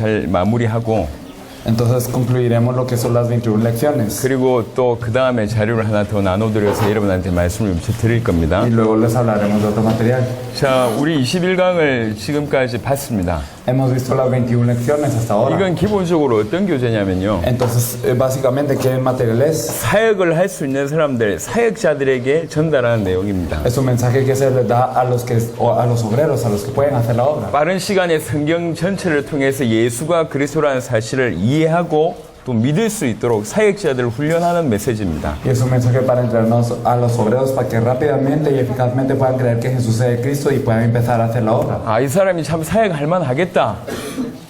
잘 마무리하고 Entonces concluiremos lo que son las 21 lecciones. 그리고 또 그 다음에 자료를 하나 더 나눠드려서 여러분한테 말씀을 드릴 겁니다. Y luego les hablaremos de otro material. 자, 우리 21강을 지금까지 봤습니다. Hemos visto las 21 lecciones hasta ahora. 이건 기본적으로 어떤 교재냐면요. Entonces, básicamente, ¿qué material es? 사역을 할 수 있는 사람들, 사역자들에게 전달하는 내용입니다. Es un mensaje que se les da a los obreros, a los que pueden hacer la obra. 빠른 시간에 성경 전체를 통해서 예수가 그리스도라는 사실을 이해하고 또 믿을 수 있도록 사역자들을 훈련하는 메시지입니다. Y es un mensaje para entrenarnos a los obreros para que rápidamente y eficazmente puedan creer que Jesús es Cristo y puedan empezar a hacer la obra. 아, 이 사람이 참 사역할 만하겠다.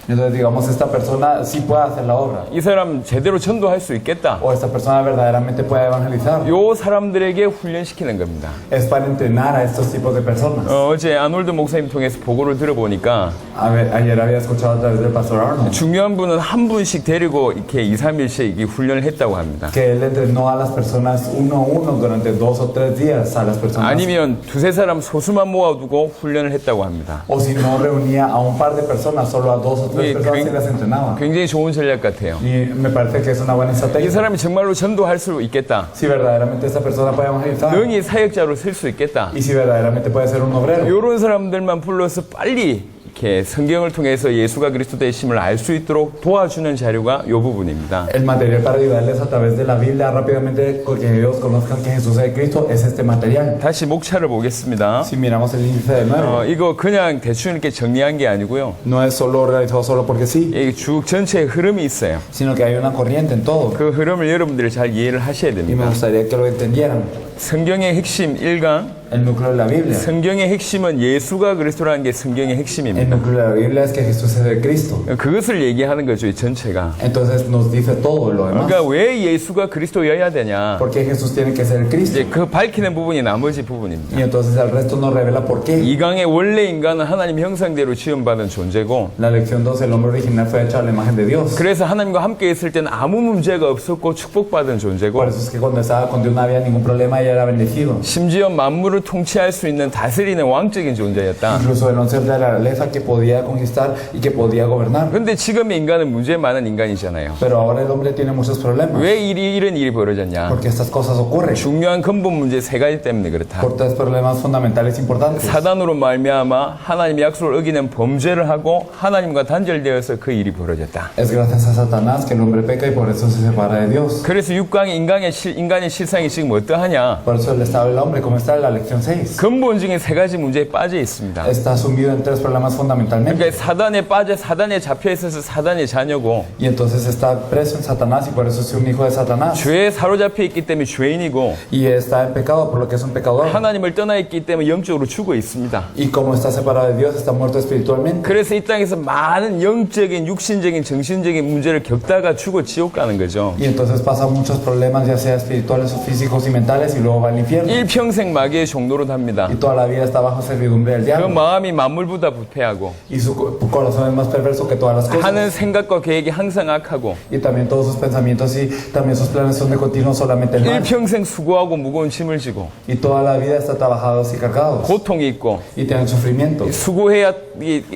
Entonces, digamos, esta persona sí puede hacer la obra. 이 사람 제대로 전도할 수 있겠다. O esta persona verdaderamente puede evangelizar. 요 사람들에게 훈련시키는 겁니다. Es para entrenar a estos tipos de personas. 어제 아놀드 목사님 통해서 보고를 들어보니까 A ver, ayer había escuchado a través del pastor Arnold 중요한 분은 한 분씩 데리고 이렇게 2, 3일씩 이게 훈련을 했다고 합니다. que él entrenó a las personas uno a uno durante 2 o 3 días a las personas. 아니면 두세 사람 소수만 모아두고 훈련을 했다고 합니다. O si no, reunía a un par de personas, solo a 2 o 3 personas y las entrenaba. 굉장히 좋은 전략 같아요. Y me parece que es una buena 이 estrategia. 사람이 정말로 전도할 수 있겠다. Si verdaderamente esta persona puede evangelizar 능히 사역자로 쓸 수 있겠다. y si verdaderamente puede ser un obrero. 이런 사람들만 불러서 빨리 이렇게 성경을 통해서 예수가 그리스도 되심을 알 수 있도록 도와주는 자료가 이 부분입니다. El material para ayudarles a través de la Biblia rápidamente que ellos conozcan que Jesús es Cristo es este material. 다시 목차를 보겠습니다. Si miramos el índice de 9, 이거 그냥 대충 이렇게 정리한 게 아니고요. no es solo realizado solo porque sí, 이 쭉 전체에 흐름이 있어요. sino que hay una corriente en todo. 그 흐름을 여러분들이 잘 이해를 하셔야 Y me 됩니다. gustaría que lo entendieran. 성경의 핵심 1강, El núcleo de la Biblia. 성경의 핵심은 예수가 그리스도라는 게 성경의 El 핵심입니다. núcleo de la Biblia es que Jesús es el Cristo. 그것을 얘기하는 거죠, 이 전체가. Entonces nos dice todo lo demás. 그러니까 왜 예수가 그리스도여야 되냐? ¿Por qué Jesús tiene que ser el Cristo? 이제 그 밝히는 부분이 나머지 부분입니다. Y entonces el resto nos revela por qué. 2강의 원래 인간은 하나님 형상대로 지음받은 존재고, La lección 2, el hombre original fue hecho a la imagen de Dios. 그래서 하나님과 함께 있을 때는 아무 문제가 없었고 축복받은 존재고, Por eso es que cuando estaba con Dios no había ningún problema y era bendecido. 심지어 만물을 통치할 수 있는 다스리는 왕적인 존재였다. Incluso era un ser de la realeza que podía conquistar y que podía gobernar. 근데 지금의 인간은 문제 많은 인간이잖아요. Pero ahora el hombre tiene muchos problemas. 왜 이런 일이 벌어졌냐? Porque estas cosas ocurren. 중요한 근본 문제 3가지 때문에 그렇다. Por 3 problemas fundamentales importantes. 사단으로 말미암아 하나님의 약속을 어기는 범죄를 하고 하나님과 단절되어서 그 일이 벌어졌다. Es gracias a Satanás que el hombre peca y por eso se separa de Dios. 그래서 6강의 인간의 실상이 지금 어떠하냐? Por eso el estado del hombre, como está en la lección 6, 근본적인 3가지 문제에 빠져 있습니다. está sumido en 3 problemas fundamentalmente. 그러니까 사단에 빠져 사단에 잡혀 있어서 사단의 자녀고, Y entonces está preso en Satanás y por eso es un hijo de Satanás. 죄에 사로잡혀 있기 때문에 죄인이고, Y está en pecado por lo que es un pecador. 하나님을 떠나 있기 때문에 영적으로 죽어 있습니다. Y como está separado de Dios, está muerto espiritualmente. 그래서 이 땅에서 많은 영적인, 육신적인, 정신적인 문제를 겪다가 죽어 지옥 가는 거죠. Y entonces pasa muchos problemas, ya sea espirituales o físicos y mentales, y luego va al infierno. 일평생 마귀의 종노릇 합니다. Y toda la vida está bajo servidumbre del 그 diablo. 마음이 만물보다 부패하고, Y su corazón es más perverso que todas las cosas. 하는 생각과 계획이 항상 악하고, Y también todos sus pensamientos y también sus planes son de continuo solamente el mal. 일평생 수고하고 무거운 짐을 지고, Y toda la vida está trabajados y cargados. 고통이 있고, Y tienen sufrimiento.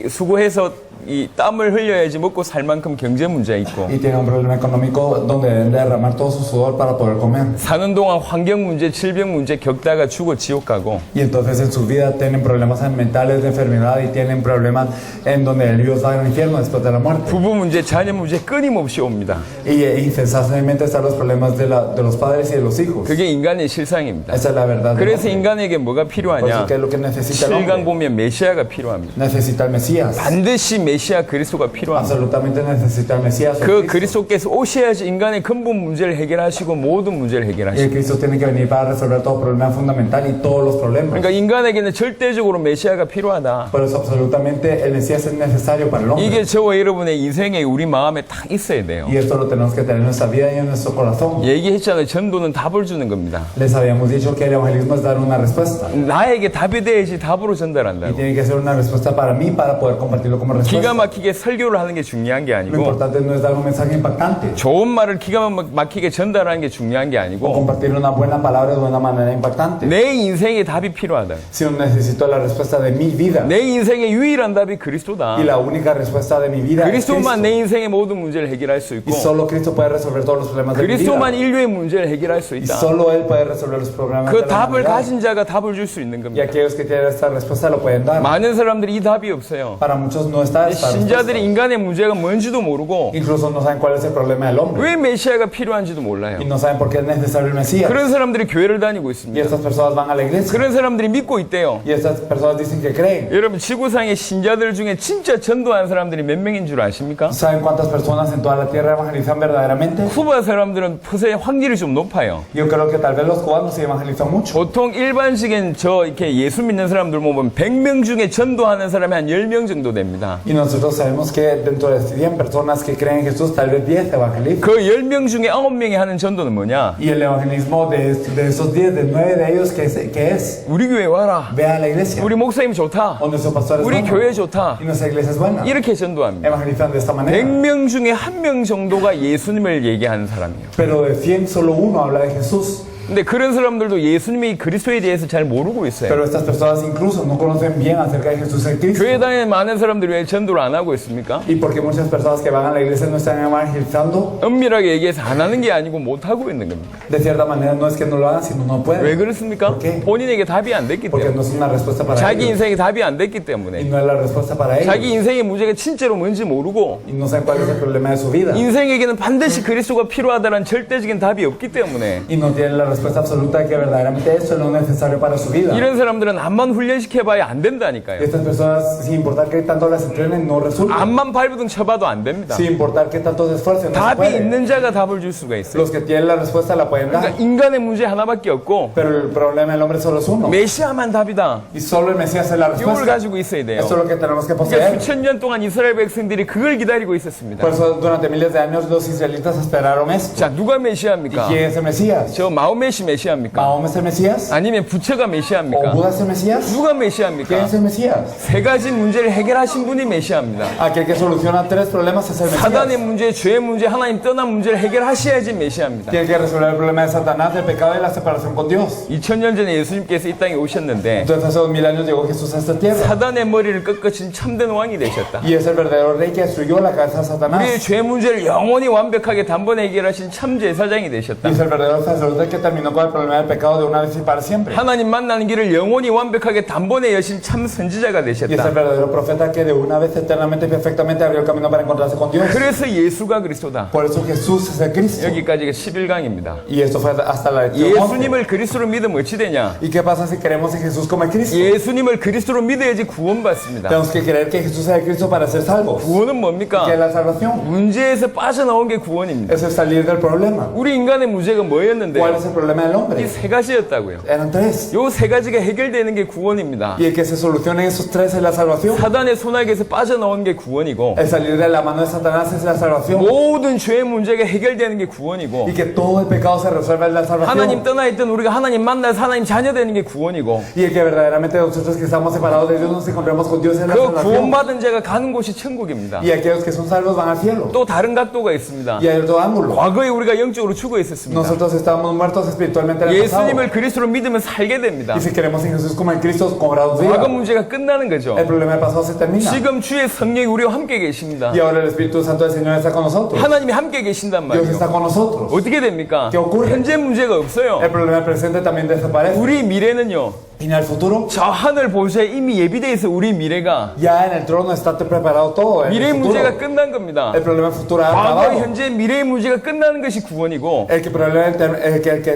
수고해서 이 땀을 흘려야지 먹고 살 만큼 경제 문제 있고, Y tienen un problema económico donde deben derramar todo su sudor para poder comer. 사는 동안 환경 문제, 질병 문제 겪다가 죽어 지옥 가고, Y entonces en su vida tienen problemas mentales de enfermedad y tienen problemas en donde ellos van al infierno después de la muerte. 부부 문제, 자녀 문제 끊임없이 옵니다. Y incesantemente están los problemas de los padres y de los hijos. 그게 인간의 실상입니다. Esa es la verdad. 그래서 인간에게 뭐가 Por eso, 필요하냐? ¿qué es lo que necesita el 7강 hombre? 보면 메시아가 필요합니다. Necesita el Mesías. 반드시 메시아 그리스도가 필요합니다. Absolutamente necesita el Mesías. 그 그리스도께서 오셔야지 인간의 근본 문제를 해결하시고 모든 문제를 Y el 해결하시고, Cristo tiene que venir para resolver todo problema fundamental y todos los problemas. 그러니까 인간에게는 절대적으로 메시아가 필요하다. Por eso absolutamente el Mesías es necesario para el hombre. 이게 저와 여러분의 인생에 우리 마음에 딱 있어야 돼요. Y esto lo tenemos que tener en nuestra vida y en nuestro corazón. 얘기했잖아요. 전도는 답을 주는 겁니다. Les habíamos dicho que el evangelismo es dar una respuesta. 나에게 답이 돼야지 답으로 Y 전달한다고. tiene que ser una respuesta para mí para poder compartirlo como respuesta. 기가 막히게 설교를 하는 게 중요한 게 Lo 아니고 importante no es dar un mensaje impactante 좋은 말을 기가 막히게 전달하는 게 중요한 게 o 아니고 compartir una buena palabra de una manera impactante, 내 인생의 답이 필요하다. sino necesito la respuesta de mi vida. 내 인생의 유일한 답이 그리스도다. Y la única respuesta de mi vida es Cristo. 그리스도만 내 인생의 모든 문제를 해결할 수 있고 Y solo Cristo puede resolver todos los problemas de mi vida. 그리스도만 인류의 문제를 해결할 수 Y 있다. solo Él puede resolver los problemas 그 de la 답을 humanidad. 가진 자가 답을 줄 수 있는 Y 겁니다. aquellos que tienen esta respuesta lo pueden dar. 많은 사람들이 이 답이 없어요. Para muchos no está esta 신자들이 respuesta. 인간의 문제가 뭔지도 모르고 Incluso no saben cuál es el problema del hombre. 왜 메시아가 필요한지도 몰라요. Y no saben por qué es necesario el Mesías. 그런 사람들이 교회를 다니고 Y 있습니다. estas personas van a la iglesia. 그런 사람들이 믿고 있대요. Y estas personas dicen que creen. 여러분 지구상의 신자들 중에 진짜 전도한 사람들이 몇 명인 줄 아십니까? ¿Saben cuántas personas en toda la tierra evangelizan verdaderamente? 쿠바 사람들은 퍼센트 확률이 좀 높아요. Yo creo que tal vez los cubanos se evangelizan mucho. 보통 일반적인 이렇게 예수 믿는 사람들 보면 100명 중에 전도하는 사람이 한 10명 정도 됩니다. Y nosotros sabemos que dentro de 100 personas que creen en Jesús, tal vez 10 evangelizan. 그 10명 중에 9명이 하는 전도는 뭐냐? Y el evangelismo de esos 10, de 9 de ellos, ¿qué es? 우리 교회 와라. Ve a la iglesia. 우리 목사님 좋다. O nuestro pastor es 우리 bueno. 교회 좋다. Y nuestra iglesia es buena. 이렇게 전도합니다. Evangelizan de esta manera. 100명 중에 1명 정도가 예수님을 얘기하는 사람이에요. Pero de 100 solo uno habla de Jesús. 근데 그런 사람들도 예수님이 그리스도에 대해서 잘 모르고 있어요. Pero estas personas incluso no conocen bien acerca de Jesús el Cristo. 교회 다니는 많은 사람들이 왜 전도를 안 하고 있습니까? Y porque muchas personas que van a la iglesia no están evangelizando, 엄밀하게 얘기해서 안 하는 게 아니고 못 하고 있는 겁니다. de cierta manera no es que no lo hagan, sino no 왜 pueden. 그렇습니까? ¿Por qué? 본인에게 답이 안 됐기 Porque 때문에. no es una respuesta para 자기 ellos. 인생에 답이 안 됐기 Y 때문에. no es la respuesta para 자기 ellos. 인생의 문제가 진짜로 뭔지 모르고 Y no saben cuál es el problema de su vida. 인생에게는 반드시 그리스도가 필요하다는 절대적인 답이 없기 때문에 Y no tienen la respuesta absoluta de que verdaderamente esto es lo necesario para su vida. 이런 사람들은 암만 훈련시켜봐야 안 된다니까요. Estas personas, sin importar qué tanto las entrenen, no resultan. 암만 발부등 쳐봐도 안 됩니다. Sin importar qué tanto se esfuercen, no se 답이 puede. 있는 자가 답을 줄 수가 있어요. Los que tienen la respuesta la pueden dar. 그러니까 인간의 문제 하나밖에 없고 Pero el problema del hombre solo es uno. 메시아만 답이다. Y solo el Mesías es la 이걸 respuesta. 가지고 있어야 돼요. Eso es lo que tenemos que 그러니까 poseer. 수천 년 동안 이스라엘 백성들이 그걸 기다리고 있었습니다. Por eso durante miles de años los israelitas esperaron esto. 자, 누가 ¿Y 메시아입니까? quién es el Mesías? 저 마호메시 메시아입니까? ¿Mahoma es el Mesías? 아니면 부처가 ¿O 메시아입니까? Buda es el Mesías? 누가 ¿Quién 메시아입니까? es el Mesías? 세 가지 문제를 해결하신 분이 메시아입니다. Aquel que soluciona 3 problemas es el 사단의 Mesías. 문제, 죄의 문제, 하나님 떠난 문제를 해결하셔야지 메시아입니다. Tiene que resolver el problema de Satanás, del pecado y la separación con Dios. 2000년 전에 예수님께서 이 땅에 오셨는데 Entonces hace 2000 años llegó Jesús a esta tierra. 사단의 머리를 꺾으신 참된 왕이 되셨다. Y es el verdadero rey que destruyó la cabeza de 우리의 Satanás. 죄 문제를 영원히 완벽하게 단번에 해결하신 참 제사장이 Y 되셨다. es el verdadero sacerdote que terminó con el problema del pecado de una vez y para siempre. 하나님 만나는 길을 영원히 완벽하게 단번에 여신 참 선지자가 Y es el 되셨다. verdadero profeta que de una vez eternamente y perfectamente abrió el camino para encontrarse con Dios. 그래서 예수가 그리스도다. Por eso Jesús es el Cristo. 여기까지가 11강입니다. Y esto fue hasta la lección 11. 예수님을 그리스도로 믿으면 어찌 되냐? ¿Y qué pasa si creemos en Jesús como el Cristo? 예수님을 그리스도로 믿어야지 구원받습니다. Tenemos que creer que Jesús es el Cristo para ser salvos. 구원은 ¿Qué es 뭡니까? la salvación? 문제에서 빠져나온 게 구원입니다. Eso es salir del problema. 우리 인간의 문제가 ¿Cuál 뭐였는데요? es el problema del 이 hombre? 세 가지였다고요. Eran 3. 요 세 가지가 해결되는 게 구원입니다. Y el que se solucionen esos 3 es la salvación. 사단의 손아귀에서 빠져나온 게 구원이고 El salir de la mano de Satanás es la salvación. 모든 죄의 문제가 해결되는 게 구원이고 Y que todo el pecado se resuelve en la 하나님 salvación. 떠나 있던 우리가 하나님 만나서 하나님 자녀 되는 게 구원이고 Y el que verdaderamente nosotros que estamos separados de Dios nos encontremos con Dios es la 그 salvación. 구원받은 자가 가는 곳이 천국입니다. Y aquellos que son salvos van al cielo. 또 다른 각도가 있습니다. Y hay otro ángulo. 과거에 우리가 영적으로 죽어 있었습니다. Nosotros estábamos muertos espiritualmente en el pasado. 예수님을 그리스도로 믿으면 살게 됩니다. Y si creemos en Jesús como el Cristo, cobramos vida. 과거 문제가 끝나는 거죠. El problema del pasado se termina. 지금 주의 성령이 우리와 함께 계십니다. Y ahora el Espíritu Santo del Señor está con nosotros. 하나님이 함께 계신단 Dios 말이에요. está con nosotros. 어떻게 됩니까? ¿Qué ocurre? 현재 문제가 없어요. El problema del presente también desaparece. 우리 미래는요. Y en el futuro, 저 하늘 보좌에 이미 예비되어 있어. 우리 미래가 ya en el trono está preparado todo. En 미래의 el futuro. 문제가 끝난 겁니다. El problema futuro ha 과거, acabado. 현재, 미래의 문제가 끝나는 것이 구원이고 El que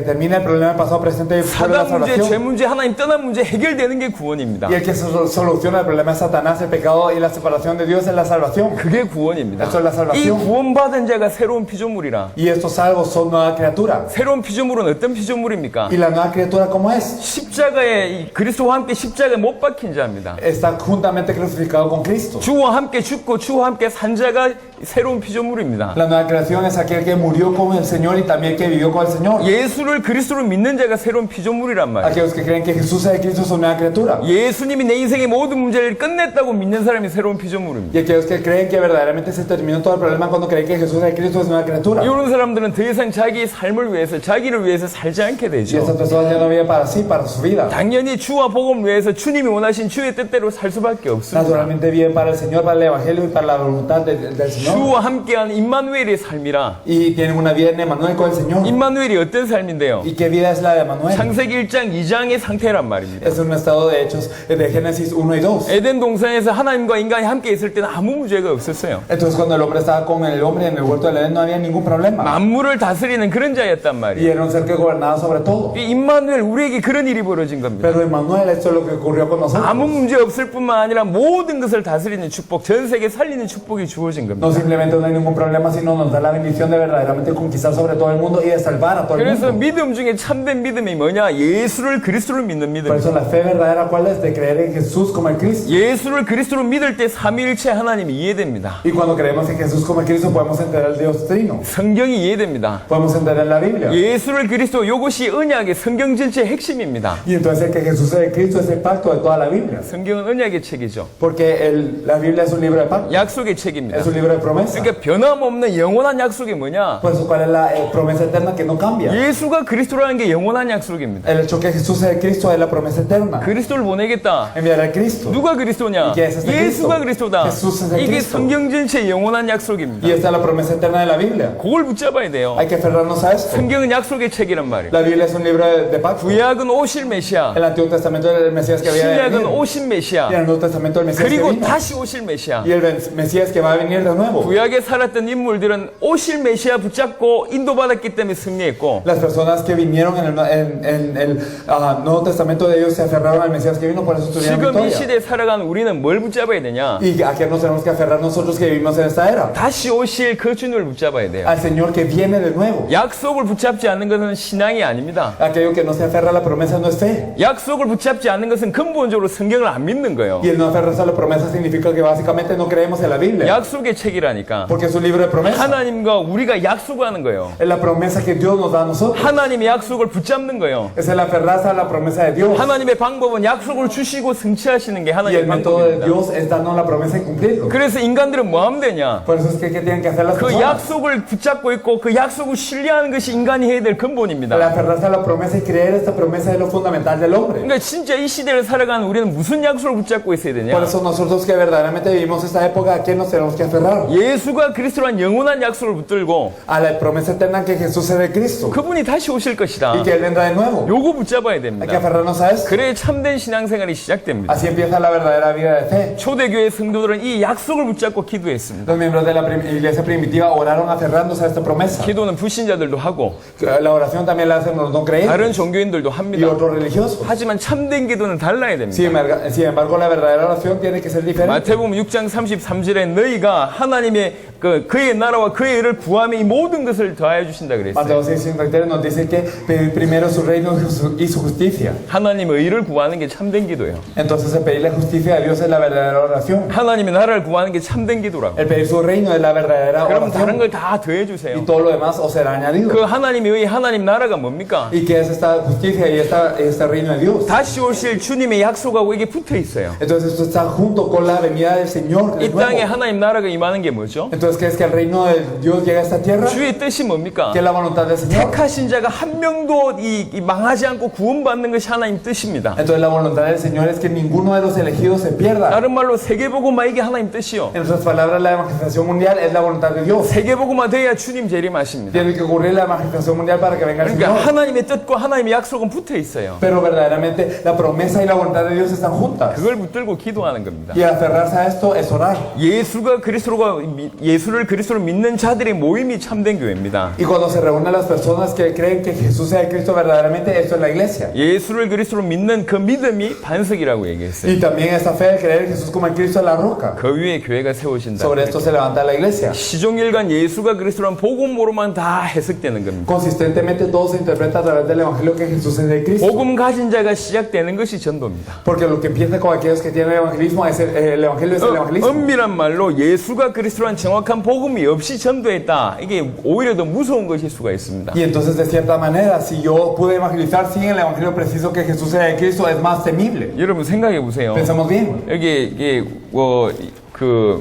termina el problema del pasado, presente y futuro es la 사단 문제, 죄 salvación. 문제, 하나님 떠난 문제 해결되는 게 구원입니다. Y el que soluciona el problema de Satanás, el pecado y la separación de Dios es la salvación. 그게 구원입니다. Eso es la 이 salvación. 구원받은 자가 새로운 피조물이라. Y estos salvos son nueva criatura. 새로운 피조물은 어떤 피조물입니까? ¿Y la nueva criatura cómo es? 십자가에 우리는 그리스도와 함께 십자가에 못 박힌 자입니다. está juntamente crucificado con Cristo. 주와 함께 죽고 주와 함께 산 자가 새로운 피조물입니다. La nueva creación es aquel que murió con el Señor y también que vivió con el Señor. 예수를 그리스도로 믿는 자가 새로운 피조물이란 말이에요. Aquellos que creen que Jesús es Cristo son nueva criatura. 예수님이 내 인생의 모든 문제를 끝냈다고 믿는 사람이 새로운 피조물입니다. Y aquellos que creen que verdaderamente se terminó todo el problema cuando creen que Jesús es Cristo es nueva criatura. 이런 사람들은 더 이상 자기의 삶을 위해서 자기를 위해서 살지 않게 Y 되죠. estas personas ya no viven para sí, para su vida. 당연히 주와 복음을 위해서 주님이 원하신 주의 뜻대로 살 수밖에 없습니다. Naturalmente viven para el Señor, para el Evangelio y para la voluntad del Señor. 주와 함께한 임마누엘의 삶이라. Y tienen una vida en Emmanuel con el Señor. 임마누엘이 어떤 삶인데요? ¿Y qué vida es la de Emmanuel? 창세기 1장 2장의 상태란 말입니다. Es un estado de hechos de Génesis 1 y 2. 에덴 동산에서 하나님과 인간이 함께 있을 때는 아무 문제가 없었어요. Entonces cuando el hombre estaba con el hombre en el huerto del Edén no había ningún problema. 만물을 다스리는 그런 자였단 Y 말이에요. era un ser que gobernaba sobre todo. 이 임마누엘 우리에게 그런 일이 벌어진 겁니다. Pero Emmanuel, esto es lo que ocurrió con nosotros. 아무 문제 없을 뿐만 아니라 모든 것을 다스리는 축복, 전 세계 살리는 축복이 주어진 겁니다. No simplemente no hay ningún problema, sino nos da la bendición de verdaderamente conquistar sobre todo el mundo y de salvar a todo el 그래서 mundo. 믿음 중에 참된 믿음이 뭐냐? 예수를 그리스도로 믿는 Por 믿음. eso la fe verdadera, ¿cuál es? De creer en Jesús como el Cristo. 예수를 그리스도로 믿을 때 삼위일체 하나님이 이해됩니다. Y cuando creemos en Jesús como el Cristo podemos entender el Dios Trino. 성경이 이해됩니다. Podemos entender la Biblia. 예수를 그리스도 이것이 언약의 성경 전체의 핵심입니다. Y entonces el que Jesús es el Cristo es el pacto de toda la Biblia. 성경은 언약의 책이죠. Porque la Biblia es un libro de pacto. 약속의 책입니다. Es un libro de promesa. 그러니까 변함없는 영원한 약속이 뭐냐? Por eso, ¿cuál es la promesa eterna que no cambia? 예수가 그리스도라는 게 영원한 약속입니다. El hecho que Jesús es el Cristo es la promesa eterna. 그리스도를 보내겠다. Enviará al Cristo. 누가 그리스도냐? ¿Y qué es este 예수가 Cristo? 그리스도다. Jesús es el 이게 Cristo. 성경 전체의 영원한 약속입니다. Y esta es la promesa eterna de la Biblia. 그걸 붙잡아야 돼요. Hay que aferrarnos a esto. 성경은 약속의 책이란 말이에요. La Biblia es un libro de pacto. 구약은 오실 메시아, El Antiguo Testamento del Mesías que había de 신약은 venir. 오신 Y el 메시아, Nuevo Testamento del Mesías que 그리고 vino. 다시 오실 메시아. Y el Mesías que va a venir de nuevo. 구약에 살았던 인물들은 오실 메시아 붙잡고 인도받았기 때문에 승리했고, Las personas que vinieron en el Nuevo Testamento de ellos se aferraron al Mesías que vino, por eso tuvieron 지금 이 victoria. 시대에 살아가는 우리는 뭘 붙잡아야 되냐? ¿Y a qué nos tenemos que aferrar nosotros que vivimos en esta era? 다시 오실 그 주님을 붙잡아야 돼요. Al Señor que viene de nuevo. 약속을 붙잡지 않는 것은 신앙이 아닙니다. Aquello que no se aferra a la promesa no es fe. 약속을 붙잡지 않는 것은 근본적으로 성경을 안 믿는 거예요. Y el no aferrarse a la promesa significa que básicamente no creemos en la Biblia. 약속의 책이라니까. Porque es un libro de promesa. 하나님과 우리가 약속하는 거예요. Es la promesa que Dios nos da a nosotros. 하나님의 약속을 붙잡는 거예요. Es el aferrarse a la promesa de Dios. 하나님의 방법은 약속을 주시고 성취하시는 게 Y 하나님의 el método de 방법입니다. Dios es darnos la promesa y cumplirlo. 그래서 인간들은 뭐 하면 되냐? Por eso es que ¿qué tienen que hacer las 그 personas? 약속을 붙잡고 있고 그 약속을 신뢰하는 것이 인간이 해야 될 El 근본입니다. aferrarse a la promesa y creer esta promesa es lo fundamental del hombre. 그러니까 진짜 이 시대를 살아가는 우리는 무슨 약속을 붙잡고 있어야 Por 되냐? eso nosotros que verdaderamente vivimos esta época, ¿a qué nos tenemos que aferrar? 예수가 그리스도란 영원한 약속을 붙들고 A la promesa eterna que Jesús es el Cristo 그분이 다시 오실 것이다. y que Él vendrá de nuevo. 요거 붙잡아야 Hay que 됩니다. aferrarnos a esto. 그래야 참된 신앙생활이 시작됩니다. Así empieza la verdadera vida de fe. 초대교회 성도들은 이 약속을 붙잡고 기도했습니다. Los miembros de la iglesia primitiva oraron aferrándose a esta promesa. 기도는 불신자들도 하고 La oración también la hacen los no creyentes 다른 종교인들도 y 합니다. otros religiosos. 하지만 참된 기도는 달라야 됩니다. Sin embargo, la verdadera oración tiene que ser diferente. 마태복음 6장 33절에 너희가 하나님의 그의 나라와 그의 의를 구하며 이 모든 것을 더하여 주신다 그랬어요. Mateo 6:53 nos dice que pedir primero su reino y su justicia. 하나님의 의를 구하는 게 참된 기도예요. Entonces el pedir la justicia de Dios es la verdadera oración. 하나님의 나라를 구하는 게 참된 기도라고. El pedir su reino es la verdadera 그럼 다른 oración. 걸 다 더해 Y 주세요. todo lo demás os será añadido. 그 하나님의 의, 하나님 나라가 뭡니까? ¿Y qué es esta justicia y este reino de Dios? 다시 오실 주님의 약속하고 이게 붙어 있어요. Entonces esto está junto con la venida del Señor de 이 땅에 nuevo. 하나님 나라가 임하는 게 뭐죠? Entonces, ¿qué es que el reino de Dios llega a esta tierra? 주의 뜻이 뭡니까? ¿Qué es la voluntad del Señor? 택하신 자가 한 명도 이 망하지 않고 구원받는 것이 하나님 뜻입니다. Entonces la voluntad del Señor es que ninguno de los elegidos se pierda. 다른 말로 세계복음화 이게 하나님 뜻이요. En otras palabras, la evangelización mundial es la voluntad de Dios. 세계복음화 돼야 주님 재림하십니다. Tiene que ocurrir la evangelización mundial para que venga el 그러니까 Señor. 하나님의 뜻과 하나님의 약속은 붙어 있어요. Pero verdaderamente la promesa y la voluntad de Dios están juntas. 그걸 붙들고 기도하는 겁니다. Y aferrarse a esto es orar. 예수가 그리스도가 예수를 그리스도로 믿는 자들의 모임이 참된 교회입니다. Y cuando se reúnen las personas que creen que Jesús es el Cristo verdaderamente, esto es la iglesia. 예수를 그리스도로 믿는 그 믿음이 반석이라고 얘기했어요. Y también esta fe de creer en Jesús como el Cristo es la roca. 그 위에 교회가 세워진다. Sobre esto se levanta la iglesia. 시종일관 예수가 그리스도란 복음으로만 다 해석되는 겁니다. Consistentemente todo se interpreta a través del evangelio que Jesús es el Cristo. 복음 가진 자가 시작되는 것이 전도입니다. Porque lo que empieza con aquellos que tienen el evangelismo es el evangelio es el evangelismo. 엄밀한 말로 예수가 그리스도란 정확한 복음이 없이 전도했다. 이게 오히려 더 무서운 것일 수가 있습니다. Y entonces de cierta manera, si yo pude evangelizar sin el evangelio preciso que Jesús es el Cristo, es más temible. 여러분 생각해 보세요. Pensemos bien. 여기 이게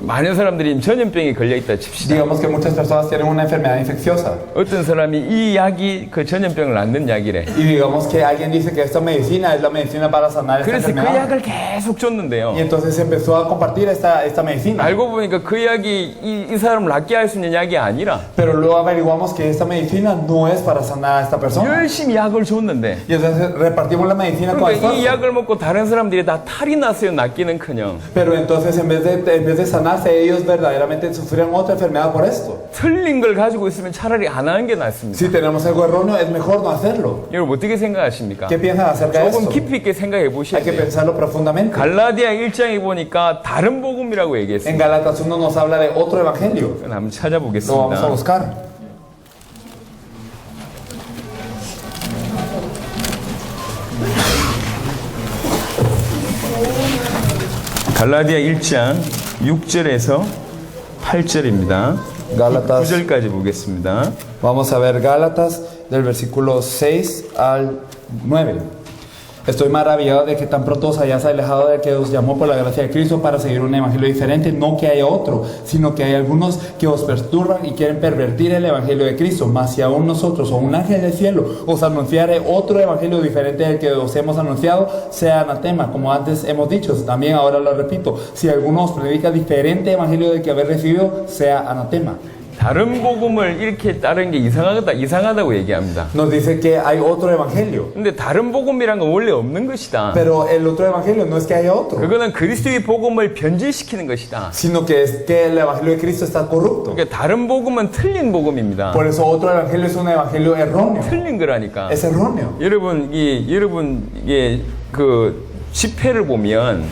많은 사람들이 전염병에 걸려 있다 칩시다. Digamos que muchas personas tienen una enfermedad infecciosa. 어떤 사람이 이 약이 그 전염병을 낫는 약이래. Y digamos que alguien dice que esta medicina es la medicina para sanar esta 그래서 그 enfermedad. 약을 계속 줬는데요. Y entonces empezó a compartir esta medicina. 알고 보니까 그 약이 이 사람을 낫게 할 수 있는 약이 아니라 Pero luego averiguamos que esta medicina no es para sanar a esta persona. 열심히 약을 줬는데 Y entonces repartimos la medicina con 그러니까 이 esfuerzo. 약을 먹고 다른 사람들이 다 탈이 났어요. 낫기는커녕 Pero entonces en vez de sanarse, ellos verdaderamente sufrieron otra enfermedad por esto. 틀린 걸 가지고 있으면 차라리 안 하는 게 낫습니다. Si tenemos algo erróneo, es mejor no hacerlo. 여러분 어떻게 생각하십니까? ¿Qué piensan acerca de 조금 esto? 깊이 있게 생각해 보셔야 Hay que 돼요. pensarlo profundamente. 갈라디아 1장에 보니까 다른 복음이라고 얘기했어요. En Gálatas 1 nos habla de otro evangelio. 한번 Lo vamos a 찾아보겠습니다. buscar. 갈라디아 1장 6절에서 8절입니다. Gálatas. 9절까지 보겠습니다. Vamos a ver Gálatas del versículo 6 al 9. Estoy maravillado de que tan pronto os hayáis alejado de que os llamó por la gracia de Cristo para seguir un evangelio diferente, no que haya otro, sino que hay algunos que os perturban y quieren pervertir el evangelio de Cristo. Mas si aún nosotros o un ángel del cielo os anunciare otro evangelio diferente del que os hemos anunciado, sea anatema, como antes hemos dicho, también ahora lo repito, si alguno os predica diferente evangelio del que habéis recibido, sea anatema. 다른 복음을 이렇게 따르는 게 이상하다고 얘기합니다. Nos dice que hay otro evangelio, 근데 다른 복음이란 건 원래 없는 것이다. pero el otro evangelio no es que haya otro, 그거는 그리스도의 복음을 변질시키는 것이다. sino que es que el evangelio de Cristo está corrupto. 그러니까 다른 복음은 틀린 복음입니다. Por eso otro evangelio es un evangelio erróneo, 틀린 거라니까. es erróneo. 여러분 이게 그 지폐를 보면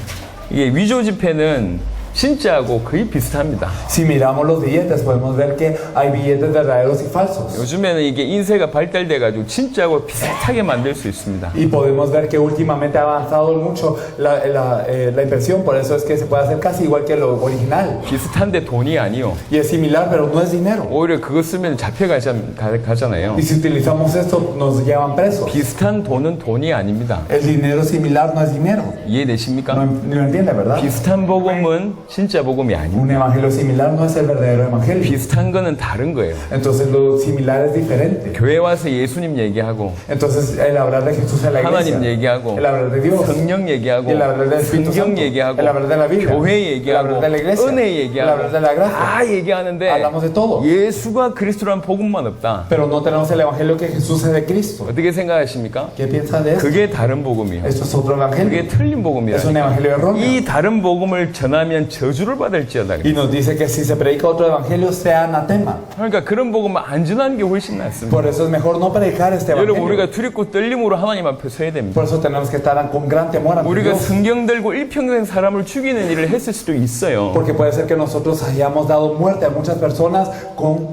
이게 위조 지폐는 진짜하고 거의 비슷합니다. Si miramos los billetes podemos ver que hay billetes verdaderos y falsos. 요즘에는 이게 인쇄가 발달돼가지고 진짜하고 비슷하게 만들 수 있습니다. Y podemos ver que últimamente ha avanzado mucho la impresión, por eso es que se puede hacer casi igual que lo original. 비슷한데 돈이 아니요. Y es similar, pero no es dinero. 오히려 그거 쓰면 잡혀가잖아요. Y si utilizamos esto, nos llevan presos. 비슷한 돈은 돈이 아닙니다. El dinero similar no es dinero. 이해되십니까? No lo entiende, ¿verdad? 비슷한 복음은 진짜 복음이 아닙니다. Un evangelio similar no es el verdadero evangelio. 비슷한 거는 다른 거예요. Entonces lo similar es diferente. 교회 와서 예수님 얘기하고 Entonces el hablar de Jesús en la iglesia, 하나님 얘기하고 el hablar de Dios, 성령 얘기하고 el hablar del Espíritu 성경 Santo, 얘기하고 el hablar de la Biblia, 교회 el 얘기하고 hablar de la iglesia, 은혜 el 얘기하고 hablar de la gracia. 다 얘기하는데 Hablamos de todo. 예수가 그리스도란 복음만 없다. Pero no tenemos el evangelio que Jesús es de Cristo. 어떻게 생각하십니까? ¿Qué piensan de esto? 그게 다른 복음이에요. Esto es otro 그게 evangelio. 틀린 복음이라. Es un evangelio erróneo. 이 다른 복음을 전하면 저주를 받을지어다. Y nos dice que si se predica otro evangelio, sea anatema. 그러니까 그런 복음을 안 전하는 게 훨씬 낫습니다. Por eso es mejor no predicar este 여러분 evangelio. 우리가 두렵고 떨림으로 하나님 앞에 서야 됩니다. Por eso tenemos que estar con gran temor ante 우리가 Dios. 성경 들고 일평생 사람을 죽이는 일을 했을 수도 있어요. Porque puede ser que nosotros hayamos dado muerte a muchas personas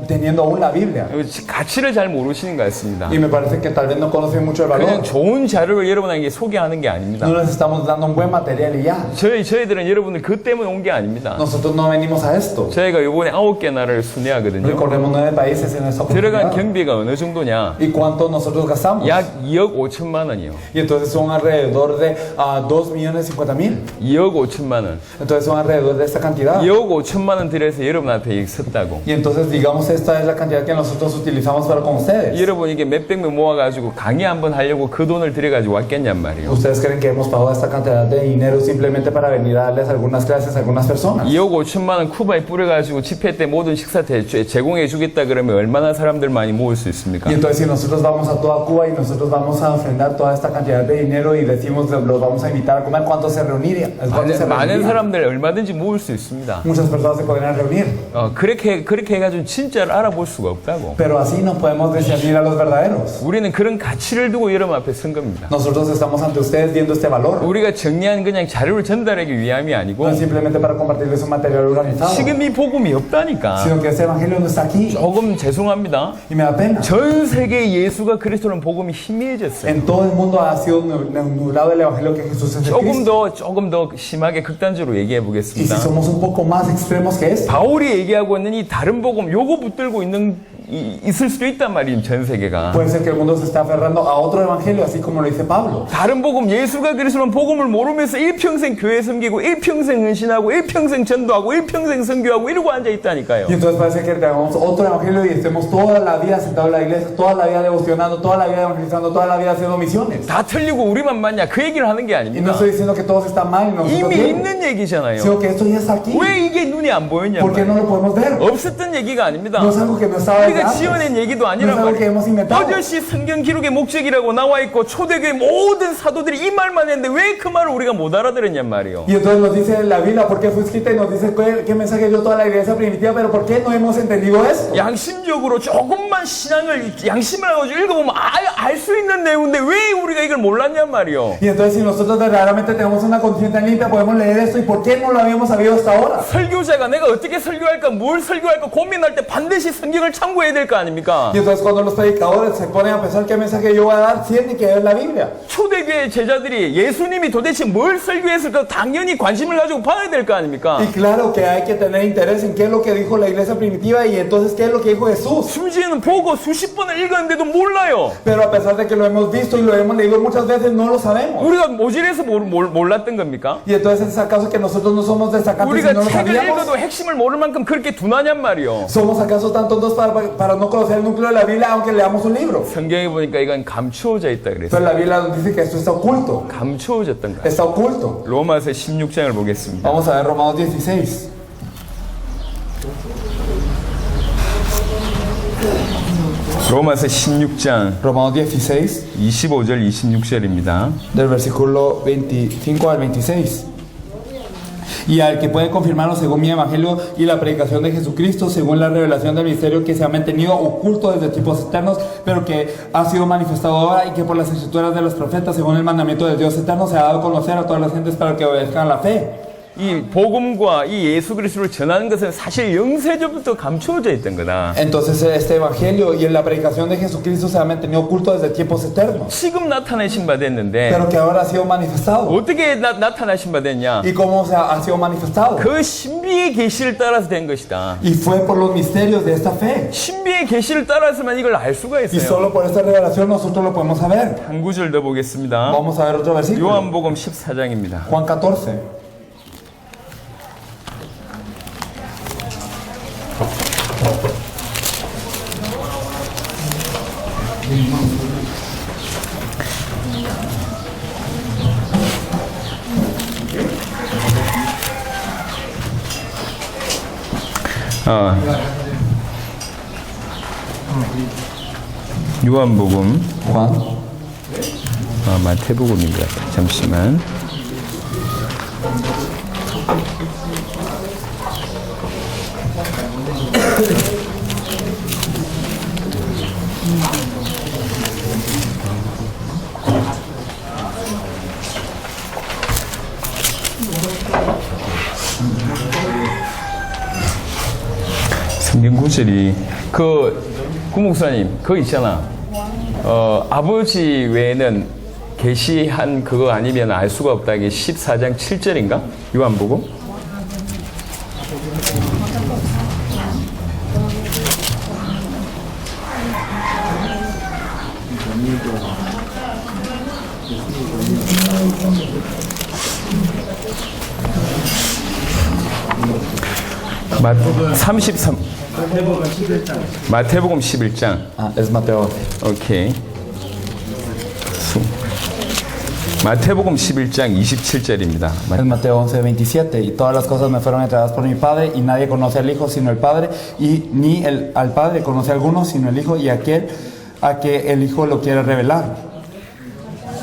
teniendo aún la Biblia. 가치를 잘 모르시는 것 같습니다. Y me parece que tal vez no conocen mucho el 그냥 valor. 좋은 자료를 여러분에게 소개하는 게 아닙니다. No les estamos dando un buen material y ya. 저희들은 여러분들 그 때문에 온 게 아닙니다. Nosotros no venimos a esto. 저희가 이번에 9개 나라를 순회하거든요. Recorremos 9 países en esta 들어간 oportunidad. 경비가 어느 정도냐? ¿Y cuánto nosotros gastamos? 약 2억 5천만 원이요. Y entonces son alrededor de 2.050.000. 2억 5천만 원. Entonces son alrededor de esta cantidad. 2억 5천만 원 들여서 여러분한테 여기 섰다고. Y entonces digamos esta es la cantidad que nosotros utilizamos para con ustedes. 여러분 이게 몇백 명 모아가지고 강의 한번 하려고 그 돈을 들여가지고 왔겠냔 말이에요. ¿Ustedes creen que hemos pagado esta cantidad de dinero simplemente para venir a darles algunas clases, algunas algunas personas. 2억 5천만 원 쿠바에 뿌려가지고 집회 때 모든 식사 제공해 주겠다 그러면 얼마나 사람들 많이 모을 수 있습니까? Y entonces si nosotros vamos a toda Cuba y nosotros vamos a ofrendar toda esta cantidad de dinero y decimos los vamos a invitar a comer, ¿cuánto se reuniría? ¿Cuánto se 많은 reuniría? 사람들 얼마든지 모을 수 있습니다. Muchas personas se podrían reunir, 그렇게 해가지고 진짜를 알아볼 수가 없다고. pero así no podemos discernir a los verdaderos. 우리는 그런 가치를 두고 여러분 앞에 선 겁니다. Nosotros estamos ante ustedes viendo este valor, 우리가 정리한 그냥 자료를 전달하기 위함이 아니고 no es simplemente para compartirles un material organizado, 지금 이 복음이 없다니까. sino que este evangelio no está aquí 조금 죄송합니다. y me da pena. 전 세계 예수가 그리스도는 복음이 희미해졌어요. En todo el mundo ha sido nublado el evangelio que Jesús es el Cristo. 조금 더 심하게 극단적으로 얘기해 Y si 보겠습니다. somos un poco más extremos que esto, 바울이 얘기하고 있는 이 다른 복음 요거 붙들고 있을 수도 있단 말이에요. 전 세계가. puede ser que el mundo se está aferrando a otro evangelio, así como lo dice Pablo. 다른 복음 예수가 그리스도는 복음을 모르면서 일평생 교회 섬기고 일평생 은신하고 일평생 전도하고 일평생 선교하고 이러고 앉아 있다니까요. Y entonces parece que tengamos otro evangelio y estemos toda la vida sentados en la iglesia, toda la vida devocionando, toda la vida evangelizando, toda la vida haciendo misiones. 다 틀리고 우리만 맞냐 그 얘기를 하는 게 Y no 아닙니다. estoy diciendo que todos están mal y nosotros 이미 bien, 있는 얘기잖아요. sino que esto ya está aquí. 왜 이게 눈이 안 보였냐 ¿Por qué no lo podemos ver? 없었던 얘기가 아닙니다. No es algo que no estaba desde 우리가 antes. 지어낸 얘기도 아니란 No es algo que hemos 말이에요. inventado. 버젓이 성경 기록의 목적이라고 나와 있고 초대교회 모든 사도들이 이 말만 했는데 왜 그 말을 우리가 못 알아들었냔 말이에요. Y entonces nos dice en la Biblia por qué fue escrita y nos dice qué mensaje dio toda la iglesia primitiva, pero ¿por qué no hemos entendido esto? 양심적으로 조금만 신앙을 양심을 가지고 읽어보면 알 수 있는 내용인데 왜 우리가 이걸 몰랐냔 말이에요. Y entonces si nosotros verdaderamente tenemos una conciencia limpia podemos leer esto y ¿por qué no lo habíamos sabido hasta ahora? 설교자가 내가 어떻게 설교할까 뭘 설교할까 고민할 때 반드시 성경을 참고해야 될 거 아닙니까? Y entonces cuando los predicadores se ponen a pensar qué mensaje yo voy a dar, tienen que ver la Biblia. 초대교회 제자들이 예수님이 도대체 뭘 설교했을까 당연히 관심을 가지고 봐야 될 거 아닙니까? Y claro que hay que tener interés en qué es lo que dijo la iglesia primitiva y entonces qué es lo que dijo Jesús. 심지어는 보고 수십 번을 읽었는데도 몰라요. Pero a pesar de que lo hemos visto y lo hemos leído muchas veces, no lo sabemos. 우리가 모질해서 몰랐던 겁니까? Y entonces es acaso que nosotros no somos destacantes y 우리가 no lo 책을 sabíamos. 읽어도 핵심을 모를 만큼 그렇게 둔하냔 말이요. ¿Somos acaso tan tontos para no conocer el núcleo de la Biblia aunque leamos un libro? 성경에 보니까 이건 감추어져 있다 그랬어요. Pero la Biblia nos dice que esto está oculto. 감추어졌던 거야. Está oculto. 로마서 16장을 보겠습니다. Vamos a ver Romanos 16. 로마서 16장 Romanos 16, 25절 26절입니다. del versículo 25 al 26. Y al que puede confirmarlo según mi evangelio y la predicación de Jesucristo, según la revelación del misterio que se ha mantenido oculto desde tiempos eternos, pero que ha sido manifestado ahora y que por las escrituras de los profetas, según el mandamiento del Dios eterno, se ha dado a conocer a todas las gentes para que obedezcan la fe. 이 복음과 이 예수 그리스도를 전하는 것은 사실 영세전부터 감추어져 있던 거다. Entonces este evangelio y la predicación de Jesucristo se ha mantenido oculto desde tiempos eternos, 지금 나타내신 바 됐는데 pero que ahora ha sido manifestado. 어떻게 나타나신 바 됐냐? ¿Y cómo ha sido manifestado? 그 신비의 계시를 따라서 된 것이다. Y fue por los misterios de esta fe. 신비의 계시를 따라서만 이걸 알 수가 Y 있어요. solo por esta revelación nosotros lo podemos saber. 한 구절 더 보겠습니다. Vamos a ver otro versículo. 요한복음 14장입니다. Juan 14. 요한복음 Juan. 마태복음인 것 같아요. 잠시만. 성경 구절이 구 목사님 그거 있잖아. 아버지 외에는 계시한 그거 아니면 알 수가 없다. 이게 14장 7절인가? 요한복음? 마태복음 11장. Es Mateo. 오케이. 마태복음 11장 27절입니다. Es Mateo 11:27. Y todas las cosas me fueron entregadas por mi Padre, y nadie conoce al Hijo sino el Padre, y ni al Padre conoce a alguno sino el Hijo, y aquel a que el Hijo lo quiere revelar.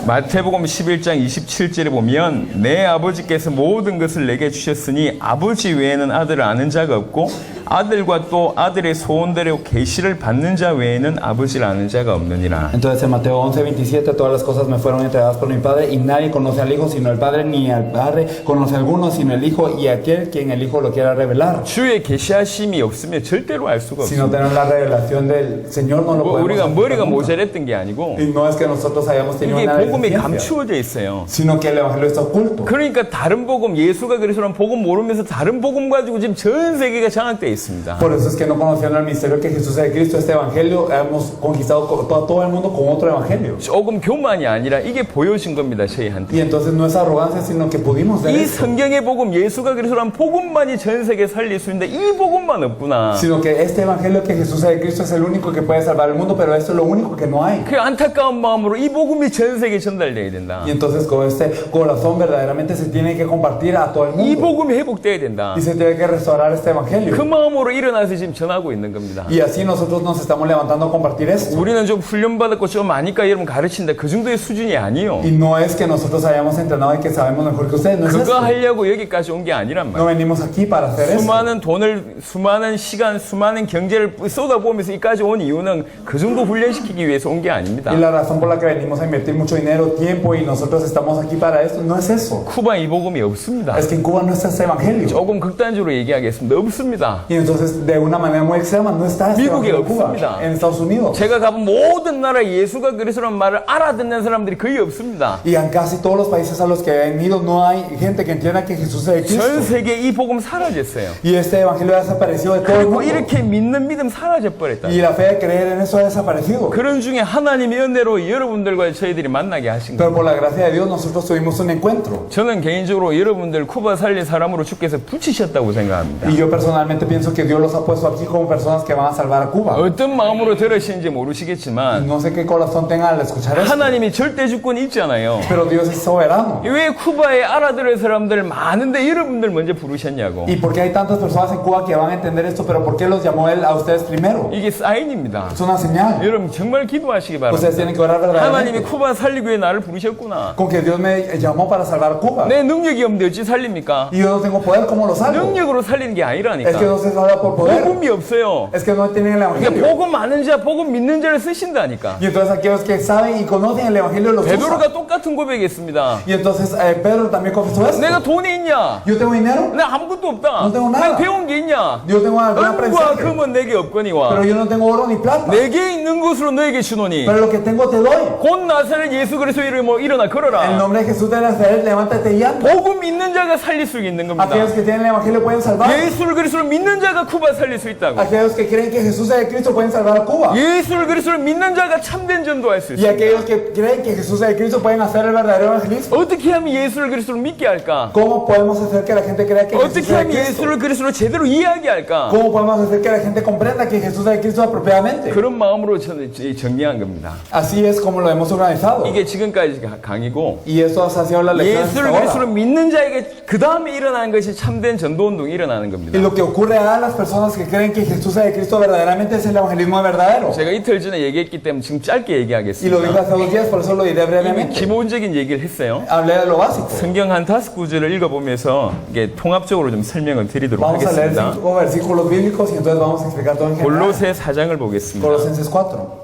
마태복음 11장 27절에 보면 내 아버지께서 모든 것을 내게 주셨으니 아버지 외에는 아들을 아는 자가 없고 아들과 또 아들의 소원대로 계시를 받는 자 외에는 아버지를 아는 자가 없느니라. Entonces en Mateo 11:27 todas las cosas me fueron entregadas por mi Padre, y nadie conoce al Hijo sino el Padre, ni al Padre conoce a alguno sino el Hijo, y aquel quien el Hijo lo quiera revelar. 주의 계시하심이 없으면 절대로 알 수가 Si no 없습니다. tenemos la revelación del Señor, no lo podemos 우리가 hacer 머리가 nunca. 모자랬던 게 아니고 Y no es que nosotros hayamos tenido 이게 una 복음이 deficiencia, 감추어져 있어요. sino que el Evangelio está oculto. 그러니까 다른 복음, 예수가 그리스도라는 복음 모르면서 다른 복음 가지고 지금 전 세계가 장악되어 있습니다. Por eso es que no conociendo el misterio que Jesús es Cristo, este Evangelio, hemos conquistado todo el mundo con otro Evangelio. 조금 교만이 아니라 이게 보여진 겁니다, 저희한테. Y entonces no es arrogancia, sino que pudimos ver 이 esto. 성경의 복음, 예수가 그리스도라는 복음만이 전 세계 살릴 수 있는데 이 복음만 없구나. Sino que este Evangelio que Jesús es Cristo es el único que puede salvar el mundo, pero esto es lo único que no hay. 그 안타까운 마음으로 이 복음이 전 세계에 전달돼야 된다. Y entonces con este corazón verdaderamente se tiene que compartir a todo el 이 mundo. 복음이 회복돼야 된다. Y se tiene que restaurar este 그 Evangelio. 마음으로 일어나서 지금 전하고 있는 겁니다. Y así nosotros nos estamos levantando a compartir esto. 우리는 좀 훈련받았고 좀 아니까 여러분 가르친다. 그 정도의 수준이 아니에요. Y no es que nosotros hayamos entrenado y que sabemos mejor que ustedes. No es 그거 eso. 하려고 여기까지 온 게 아니란 No 말이에요. venimos aquí para hacer eso. 수많은 돈을, 수많은 시간, 수많은 경제를 쏟아부으면서 여기까지 온 이유는 그 정도 훈련시키기 위해서 온 게 아닙니다. Y la razón por la que venimos a invertir mucho dinero, tiempo y nosotros estamos aquí para esto no es eso. 쿠바 이 복음이 없습니다. Es que en Cuba no está este evangelio. 조금 극단적으로 얘기하겠습니다. 없습니다. Y entonces de una manera muy extrema no está este 미국에 evangelio en Cuba, 없습니다. en Estados Unidos. 제가 가본 모든 나라 예수가 그리스도라는 말을 알아듣는 사람들이 거의 없습니다. Y en casi todos los países a los que he venido no hay gente que entienda que Jesús es 전 Cristo. 세계에 이 복음 사라졌어요. Y este evangelio ha desaparecido de todo el 그리고 mundo. 이렇게 믿는 믿음 사라져 버렸다. Y la fe de creer en eso ha desaparecido. 그런 중에 하나님의 은혜로 여러분들과 저희들이 만나게 하신 Pero 거예요. por la gracia de Dios nosotros tuvimos un encuentro. 저는 개인적으로 여러분들 쿠바 살릴 사람으로 주께서 붙이셨다고 생각합니다. Y yo personalmente pienso que Dios los ha puesto aquí como personas que van a salvar a Cuba. 어떤 마음으로 들으시는지 모르시겠지만 No sé qué corazón tengan al escuchar esto. 하나님이 절대 주권이 있잖아요. Pero Dios es soberano. 왜 쿠바에 알아들을 사람들 많은데 여러분들 먼저 부르셨냐고. ¿Y por qué hay tantas personas en Cuba que van a entender esto? Pero ¿por qué los llamó Él a ustedes primero? 이게 사인입니다. Es una señal. 여러분 정말 기도하시기 Ustedes 바랍니다. tienen que orar 하나님이 verdaderamente. 쿠바 살리기 위해 나를 부르셨구나. Con que Dios me llamó para salvar a Cuba. 내 능력이 없는데 어찌 살립니까? Y yo no tengo poder, ¿cómo lo salvo? 능력으로 살리는 게 Es que 아니라니까. no se salva por poder. 복음이 없어요. Es que no tienen el 그러니까 Evangelio. 복음 아는 자, 복음 믿는 자를 쓰신다니까. Y entonces aquellos que saben y conocen el Evangelio los usan. 베드로가 똑같은 고백했습니다. Y entonces Pedro también confesó esto. 내가 돈이 있냐? Yo tengo dinero, 나 아무것도 없다. No tengo nada. 내가 배운 게 있냐? yo tengo alguna 은과 aprendizaje, 금은 내게 없거니와 pero yo no tengo oro ni plata. 내게 있는 것으로 너에게 주노니 Pero lo que tengo te doy. 곧 나사렛 예수 그리스도 이름으로 일어나 En 걸어라. nombre de Jesús de Nazaret, levántate y anda. 복음 믿는 자가 살릴 수 있는 겁니다. Aquellos que tienen el Evangelio pueden salvar. 예수를 그리스도를 믿는 자가 쿠바 살릴 수 있다고. Aquellos que creen que Jesús es Cristo pueden salvar a Cuba. 예수를 그리스도를 믿는 자가 참된 전도할 수 Y 있습니다. aquellos que creen que Jesús es Cristo pueden hacer el verdadero evangelismo. 어떻게 하면 예수를 그리스도를 믿게 할까? ¿Cómo podemos hacer que la gente crea que Jesús 어떻게 es 하면 Cristo? 예수를 그리스도로 제대로 이해하게 할까? ¿Cómo podemos hacer que la gente comprenda que Jesús es Cristo apropiadamente? 그런 마음으로 저는 정리한 겁니다. Así es como lo hemos organizado. 이게 지금까지 강의고 Y esto ha sido la lección hasta 예수를 ahora. 그리스도로 믿는 자에게 그 다음에 일어나는 것이 참된 전도 운동이 일어나는 겁니다. Y lo que ocurre a las personas que creen que Jesús es Cristo verdaderamente es el evangelismo verdadero. 제가 이틀 전에 얘기했기 때문에 지금 짧게 Y lo dije 얘기하겠습니다. hace 2 días, por eso lo diré 이미 brevemente. 기본적인 얘기를 했어요. Hablé de lo básico. 성경 한 5구절을 읽어보면서 이게 통합적으로 좀 설명을 드리도록 Vamos a leer 하겠습니다. 5 versículos bíblicos y entonces vamos a explicar todo en general. 골로새 4장을 보겠습니다. Colosenses 4.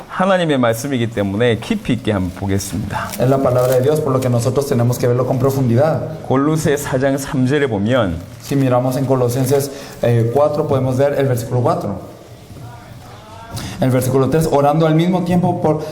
하나님의 말씀이기 때문에 깊이 있게 한번 보겠습니다. Es la palabra de Dios, por lo que nosotros tenemos que verlo con profundidad. 골로새 4장 3절에 보면 Si miramos en Colosenses 4, podemos ver el versículo 4. El versículo 3, orando al mismo tiempo por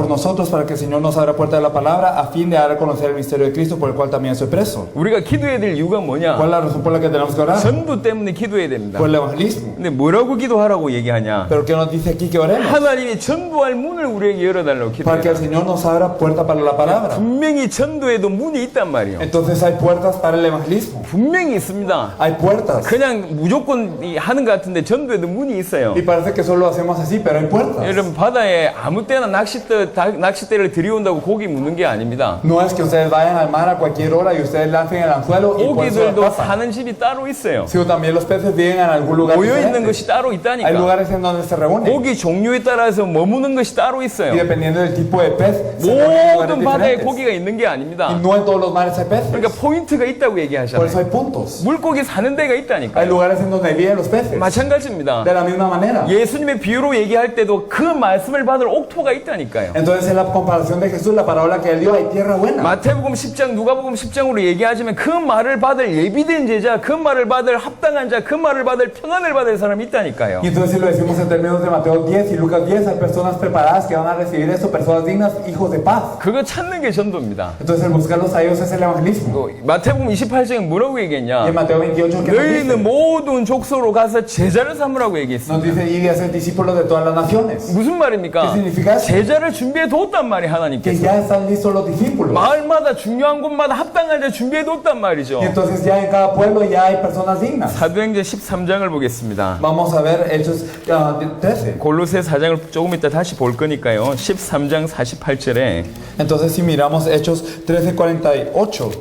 nosotros para que el Señor nos abra puerta de la palabra a fin de dar a conocer el misterio de Cristo por el cual también estoy preso. 우리가 기도해야 될 이유가 뭐냐? ¿Cuál es la razón por la que tenemos que orar? 전도 때문에 기도해야 됩니다. Por el evangelismo. 근데 뭐라고 기도하라고 얘기하냐? Pero ¿qué nos dice aquí que oremos? 하나님이 전도할 문을 우리에게 열어달라고 Para que el 기도해요. Señor nos abra puerta para la palabra. 분명히 전도에도 문이 있단 말이에요. Entonces hay puertas para el evangelismo. 분명히 있습니다. Hay puertas. 그냥 무조건 하는 것 같은데 전도에도 문이 있어요. Y parece que solo hacemos así, sí, pero hay puertas. 여러분 바다에 아무 때나 낚싯대를 들이온다고 고기 묻는 게 아닙니다. No es que ustedes vayan al mar a cualquier hora y ustedes lancen el anzuelo y por eso 고기들도 pasa. 사는 집이 따로 있어요. Sino también los peces viven en algún lugar 모여 있는 diferente. 것이 따로 Hay 있다니까. lugares en donde se reúnen. 고기 종류에 따라서 머무는 것이 따로 Y 있어요. dependiendo del tipo de pez, se reúnen en lugares 모든 바다에 diferentes. 고기가 있는 게 Y 아닙니다. no en todos los mares hay peces. 그러니까 포인트가 있다고 Por eso 얘기하잖아요. hay puntos. 물고기 사는 데가 Hay 있다니까요. lugares en donde viven los peces. 마찬가지입니다. De la misma manera. 예수님의 비유로 얘기할 때도 그 말씀을 받을 옥토가 있다니까요. Entonces en la comparación de Jesús, la parábola que él dio, hay tierra buena. 마태복음 10장, 누가복음 10장으로 얘기하자면 그 말을 받을 예비된 제자, 그 말을 받을 합당한 자, 그 말을 받을 평안을 받을 사람이 있다니까요. Y entonces si lo decimos en términos de Mateo 10 y Lucas 10, hay personas preparadas que van a recibir eso, personas dignas, hijos de paz. 그거 찾는 게 전도입니다. Entonces el buscarlos a ellos es el evangelismo. 또 마태복음 28장에 뭐라고 Y 얘기했냐? en Mateo 28, ¿qué nos 너희는 dice? 모든 족속으로 가서 제자를 삼으라고 Nos 얘기했습니다. dice ir y hacer discípulos de todas las naciones. 무슨 말입니까? ¿Qué significa eso? 제자를 준비해 뒀단 말이 Que 하나님께서. ya están listos los discípulos. 마을마다 중요한 곳마다 합당한 자 준비해 뒀단 말이죠. Y entonces ya en cada pueblo ya hay personas dignas. 사도행전 13장을 보겠습니다. Vamos a ver Hechos 13. 골로새 4장을 조금 이따 다시 볼 거니까요. 13장 48절에 Entonces si miramos Hechos 13:48.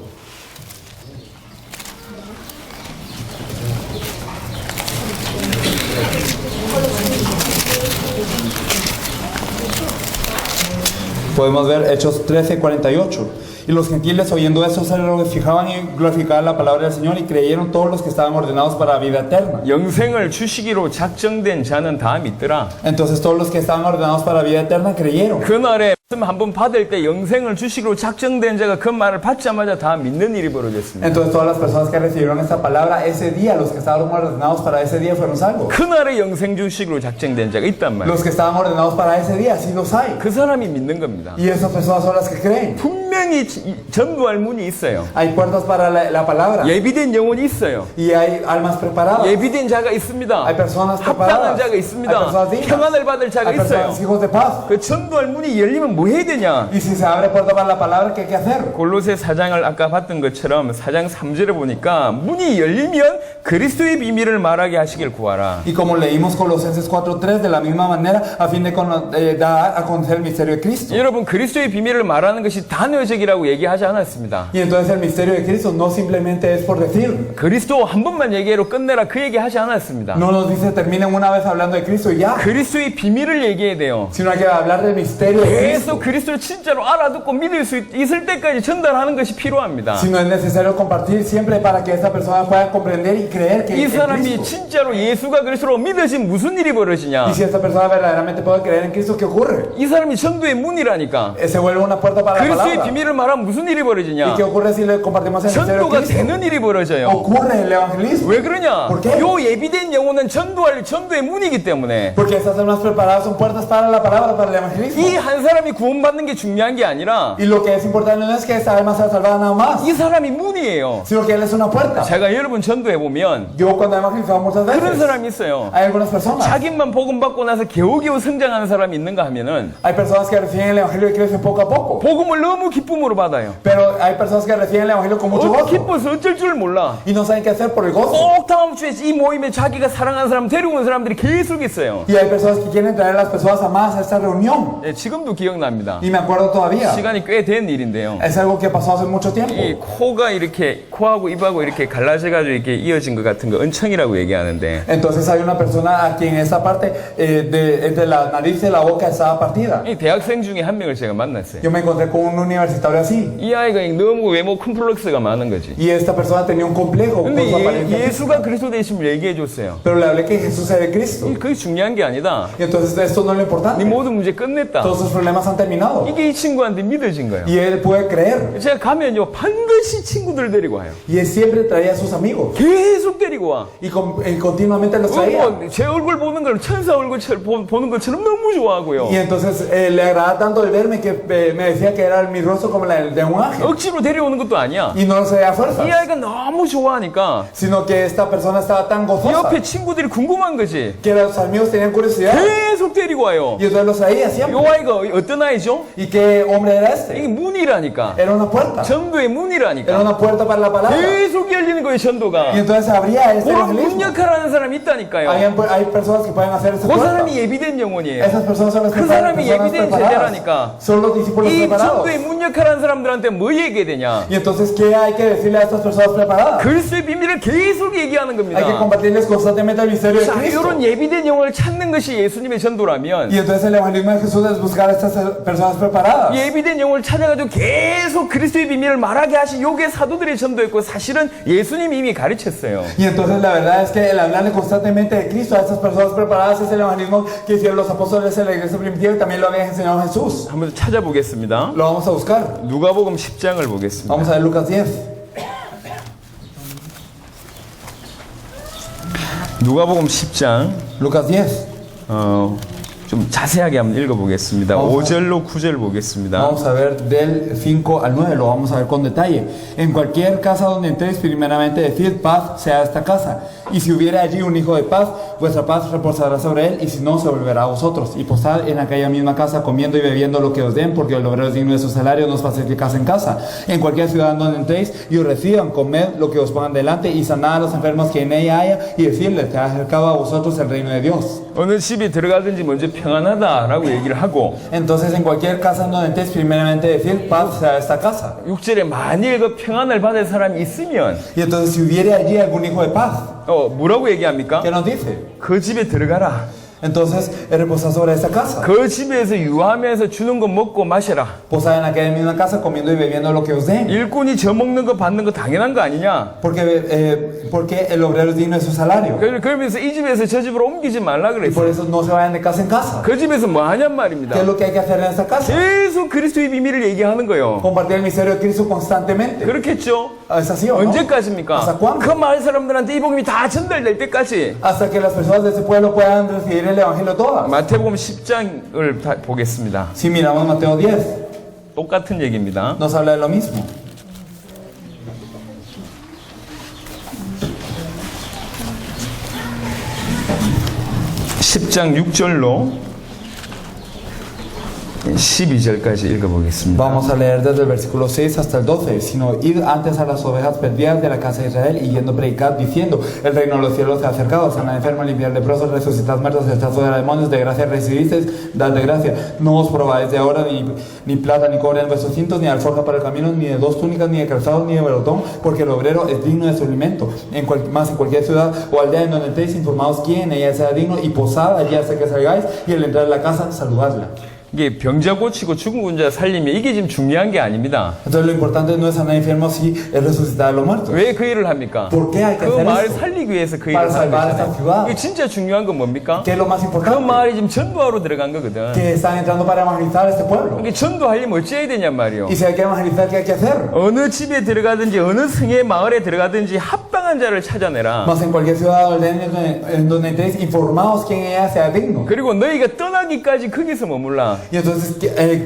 Podemos ver Hechos 13:48. Y los gentiles oyendo eso se regocijaban y glorificaban la palabra del Señor y creyeron todos los que estaban ordenados para vida eterna. 영생을 주시기로 작정된 자는 다 믿더라. Entonces todos los que estaban ordenados para vida eterna creyeron. 그날에 말씀 한번 받을 때 영생을 주시기로 작정된 자가 그 말을 받자마자 다 믿는 일이 벌어졌습니다. Entonces todas las personas que recibieron esta palabra ese día, los que estaban ordenados para ese día fueron salvos. 그날에 영생 주시기로 작정된 자가 있단 말이에요. Los que estaban ordenados para ese día, sí los hay. 그 사람이 믿는 겁니다. Y esas personas son las que creen. 분명히 전도할 문이 있어요. Hay puertas para la palabra. 예비된 영혼이 있어요. Y hay almas preparadas. 예비된 자가 있습니다. Hay personas 합당한 preparadas. 자가 Hay 있습니다. personas dignas. 평안을 받을 자가 Hay 있어요. personas hijos de paz. 그 전도할 문이 열리면 뭐 해야 되냐? Y si se abre puerta para la palabra, ¿qué hay que hacer? 골로새 4장을 아까 봤던 것처럼 4장 3절에 보니까 문이 열리면 그리스도의 비밀을 말하게 하시길 구하라. Y como leímos Colosenses 4:3, de la misma manera, a fin de dar a conocer el misterio de Cristo. 여러분 그리스도의 비밀을 말하는 것이 단어적이라고 얘기하지 않았습니다. Y entonces el misterio de Cristo no simplemente es por decir. 그리스도 한 번만 얘기해로 끝내라 그 얘기 하지 않았습니다. No nos dice terminen una vez hablando de Cristo y ya. 그리스도의 비밀을 얘기해야 돼요. Sino hay que hablar del misterio de 계속 Cristo. 그리스도를 진짜로 알아듣고 믿을 수 있을 때까지 전달하는 것이 필요합니다. Sino es necesario compartir siempre para que esta persona pueda comprender y creer que 이 es 사람이 Cristo. 진짜로 예수가 그리스도로 믿어진 무슨 일이 벌어지냐? Y si esta persona verdaderamente puede creer en Cristo, ¿qué ocurre? 이 사람이 전도의 문이라니까. Se vuelve una puerta para la 그리스도의 palabra. 비밀을 말하면 무슨 일이 ¿Y 벌어지냐? qué ocurre si le compartimos el misterio de 전도가 Cristo? 되는 일이 벌어져요. Ocurre el evangelismo. 왜 그러냐? ¿Por qué? 요 예비된 영혼은 전도할 전도의 문이기 때문에 Porque estas almas preparadas son puertas para la palabra, para el evangelismo. 이 한 사람이 구원받는 게 중요한 게 아니라 Y lo que es importante no es que esta alma sea salvada nada más, 이 사람이 문이에요. sino que él es una puerta. 제가 여러분 전도해 보면 Yo cuando he evangelizado muchas 그런 veces, 사람이 있어요. hay algunas personas. 자기만 복음 받고 나서 겨우겨우 성장하는 사람이 있는가 하면은 Hay personas que reciben el evangelio y crecen poco a poco. 복음을 너무 기쁨으로 받아요. Pero hay personas que reciben el evangelio con mucho gozo. 기뻐서 어쩔 줄 몰라. Y no saben qué hacer por el gozo. 꼭 다음 주에 이 모임에 자기가 사랑하는 사람 데려온 사람들이 계속 있어요. Y hay personas que quieren traer a las personas amadas a esta reunión. 예, 지금도 기억납니다. Y me acuerdo todavía. 시간이 꽤 된 일인데요. Es algo que pasó hace mucho tiempo. 이 코가 이렇게 코하고 입하고 이렇게 갈라져가지고 이렇게 이어진 것 같은 거 은청이라고 얘기하는데 Entonces hay una persona a quien esa parte entre la nariz y la boca estaba partida. 이 대학생 중에 한 명을 제가 만났어요. Yo me encontré con un universitario así. 이 아이가 너무 외모 컴플렉스가 많은 거지. Y esta persona tenía un complejo por 근데 su apariencia. 예수가 그리스도 되심을 얘기해 줬어요. Pero le hablé que Jesús es de Cristo. 그게 중요한 게 아니다. Y entonces esto no es lo 네 importante. 모든 문제 끝냈다. Todos sus problemas han terminado. 이게 이 친구한테 믿어진 거예요. Y él puede creer. 제가 가면요 반드시 친구들 데리고 와요. Y él siempre traía a sus amigos. 계속 데리고 와. Y continuamente los traía. 제 얼굴 보는 걸 천사 얼굴 보는 것처럼 너무 좋아하고요. Y entonces le agradaba tanto el verme que me decía que era mi rostro como la de un ángel. 억지로 데려오는 것도 아니야. Y no lo sé a fuerza, 이 아이가 너무 좋아하니까 sino que esta persona estaba tan 이 gozosa 옆에 친구들이 궁금한 거지. que los amigos tenían curiosidad. 계속 계속 데리고 와요. Y entonces los traía siempre. 요 아이가 어떤 아이죠? ¿Y qué hombre era este? 이게 문이라니까. Era una puerta. 전도의 Era 문이라니까. una puerta para la palabra. 계속 열리는 거예요, Y 전도가. entonces abría este 그런 문 evangelismo. 역할을 하는 사람이 있다니까요. Hay personas que pueden hacer esa 그 puerta. 사람이 예비된 영혼이에요. Esas personas son las 그 사람이 personas 예비된 preparadas. 제자라니까. Son los discípulos 이 preparados. 전도의 문 역할을 하는 사람들한테 뭐 얘기해야 되냐? Y entonces, ¿qué hay que decirle a estas personas preparadas? 그리스도의 비밀을 계속 얘기하는 겁니다. Hay que compartirles constantemente el misterio de 자, Cristo. 이런 예비된 영혼을 찾는 것이 예수님의 전도라면 Y entonces el evangelismo de Jesús es buscar a estas personas preparadas. 예비된 영혼을 찾아가지고 계속 그리스도의 비밀을 말하게 하신 요게 사도들의 전도였고 사실은 예수님이 이미 가르쳤어요. Y entonces la verdad es que el hablarle constantemente de Cristo a estas personas preparadas es el evangelismo que hicieron los apóstoles en la iglesia primitiva y también lo había enseñado Jesús. 한번 찾아보겠습니다. Lo vamos a buscar. 누가복음 10장을 보겠습니다. Vamos a ver Lucas 10. 누가복음 10장 Lucas 10. 좀 자세하게 한번 읽어보겠습니다. 5절로 9절 보겠습니다. Vamos a ver del 5 al 9, lo vamos a ver con detalle. En cualquier casa donde entréis, primeramente decid paz sea esta casa. Y si hubiera allí un hijo de paz, vuestra paz reposará sobre él, y si no, se volverá a vosotros. Y posad en aquella misma casa, comiendo y bebiendo lo que os den, porque el obrero es digno de su salario, no os paséis de casa en casa. En cualquier ciudad donde entréis y os reciban, comed lo que os pongan delante, y sanad a los enfermos que en ella haya, y decirles que ha acercado a vosotros el reino de Dios. 어느 집에 들어가든지 먼저 평안하다라고 얘기를 하고 Entonces, en cualquier casa donde entréis, primeramente decid paz sea esta casa. 6절에 만일 그 평안을 받을 사람이 있으면 Y entonces, si hubiera allí algún hijo de paz, 뭐라고 얘기합니까? ¿qué nos dice? 그 집에 들어가라. Entonces, reposar sobre esta casa. 그 집에서 유하면서 주는 거 먹고 마셔라. Posar en aquella misma casa, comiendo y bebiendo lo que os den. 일꾼이 저 먹는 거 받는 거 당연한 거 아니냐? Porque el obrero es digno de su salario. 그러면서 이 집에서 저 집으로 옮기지 말라 Y por 그랬어요. eso no se vayan de casa en casa. 그 집에서 뭐 하냔 ¿Qué 말입니다. es lo que hay que hacer en esta casa? 계속 그리스도의 비밀을 얘기하는 거예요. Compartir el misterio de Cristo constantemente. 그렇겠죠? ¿Es así o no? 언제까지입니까? ¿Hasta cuándo? 그 마을 사람들한테 이 복음이 다 전달될 때까지. Hasta que las personas de ese pueblo puedan recibir el evangelio todas. 마태복음 10장을 보겠습니다. Si miramos Mateo 10, 똑같은 얘기입니다. nos habla de lo mismo. (10장 6절로) 12절까지 읽어보겠습니다. Vamos a leer desde el versículo 6 hasta el 12. Sino id antes a las ovejas perdidas de la casa de Israel y yendo predicad diciendo: el reino de los cielos se ha acercado, sanad enfermos, limpiad leprosos, resucitad muertos, echad fuera demonios, de gracia recibisteis, dad de gracia. No os probáis de ahora ni plata ni cobre en vuestros cintos, ni alforja para el camino, ni de dos túnicas, ni de calzados, ni de bordón, porque el obrero es digno de su alimento. En cualquier ciudad o aldea en donde estéis, informaos quién en ella sea digno, y posad allí hasta que salgáis, y al entrar en la casa, saludadla. 이게 병자 고치고 죽은 군자 살리면 이게 지금 중요한 게 아닙니다. Entonces lo importante no es sanar enfermos y es resucitar a los muertos. 왜 그 일을 합니까? ¿Por qué hay que 그 hacer 마을 esto? 살리기 위해서 그 Para 일을 하는 salvar esta 거잖아요. ciudad. 이게 진짜 중요한 건 뭡니까? ¿Qué es lo más 그 importante? 마을이 지금 전도하러 들어간 거거든. Que están entrando para evangelizar este pueblo. 이게 전도하려면 어찌해야 되냔 말이요. Y si hay que evangelizar, ¿qué hay que hacer? 어느 집에 들어가든지 어느 성의 마을에 들어가든지 합당한 자를 찾아내라. Más en cualquier ciudad o aldea en donde estéis, informaos quién ella sea digno. 그리고 너희가 떠나기까지 거기서 머물라. Y entonces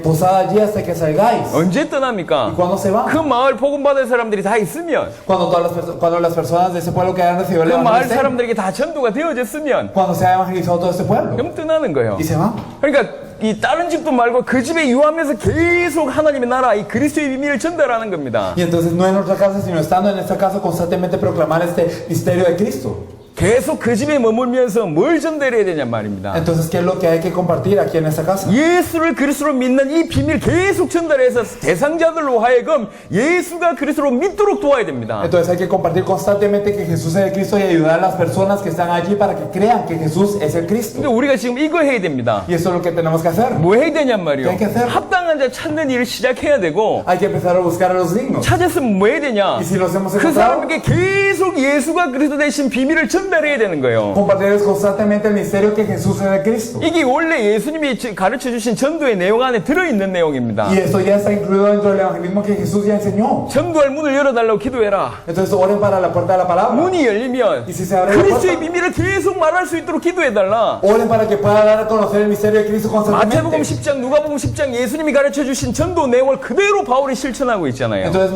posad allí hasta que salgáis. 언제 떠납니까? ¿Y cuándo se van? 그 마을 복음 받을 사람들이 다 있으면, Cuando las personas de ese pueblo que han recibido el 그 마을 evangelio estén. 사람들에게 다 전도가 되어졌으면 Cuando se ha evangelizado todo este pueblo. 그럼 떠나는 거예요. Y se van. 그러니까 이 다른 집도 말고 그 집에 유하면서 계속 하나님의 나라, 이 그리스도의 비밀을 전달하는 겁니다. Y entonces no en otra casa, sino estando en esta casa constantemente proclamar este misterio de Cristo. 계속 그 집에 머물면서 뭘 전달해야 되냔 말입니다. Entonces, ¿qué es lo que hay que compartir aquí en esta casa? 예수를 그리스도로 믿는 이 비밀 계속 전달해서 대상자들로 하여금 예수가 그리스도로 믿도록 도와야 됩니다. Entonces hay que compartir constantemente que Jesús es el Cristo y ayudar a las personas que están allí para que crean que Jesús es el Cristo. 근데 우리가 지금 이거 해야 됩니다. Y eso es lo que tenemos que hacer. 뭐 해야 되냔 말이요. ¿Qué hay que hacer? 합당한 자 찾는 일을 시작해야 되고, Hay que empezar a buscar a los dignos. 찾았으면 뭐 해야 되냐? Y si los hemos 그 encontrado, 사람에게 계속 예수가 그리스도 되신 비밀을 전달해야 되는 거예요. compartirles constantemente el misterio que Jesús es el Cristo. 이게 원래 예수님이 가르쳐 주신 전도의 내용 안에 들어있는 내용입니다. Y esto ya está incluido dentro del evangelismo que Jesús ya enseñó. 전도할 문을 열어달라고 기도해라. Entonces oren para la puerta de la palabra. 문이 열리면 Y si se abre la 그리스도의 puerta, 비밀을 계속 말할 수 있도록 기도해달라. oren para que pueda dar a conocer el misterio de Cristo 마태복음 constantemente. 10장, 누가복음 10장 예수님이 가르쳐 주신 전도 내용을 그대로 바울이 실천하고 있잖아요. Entonces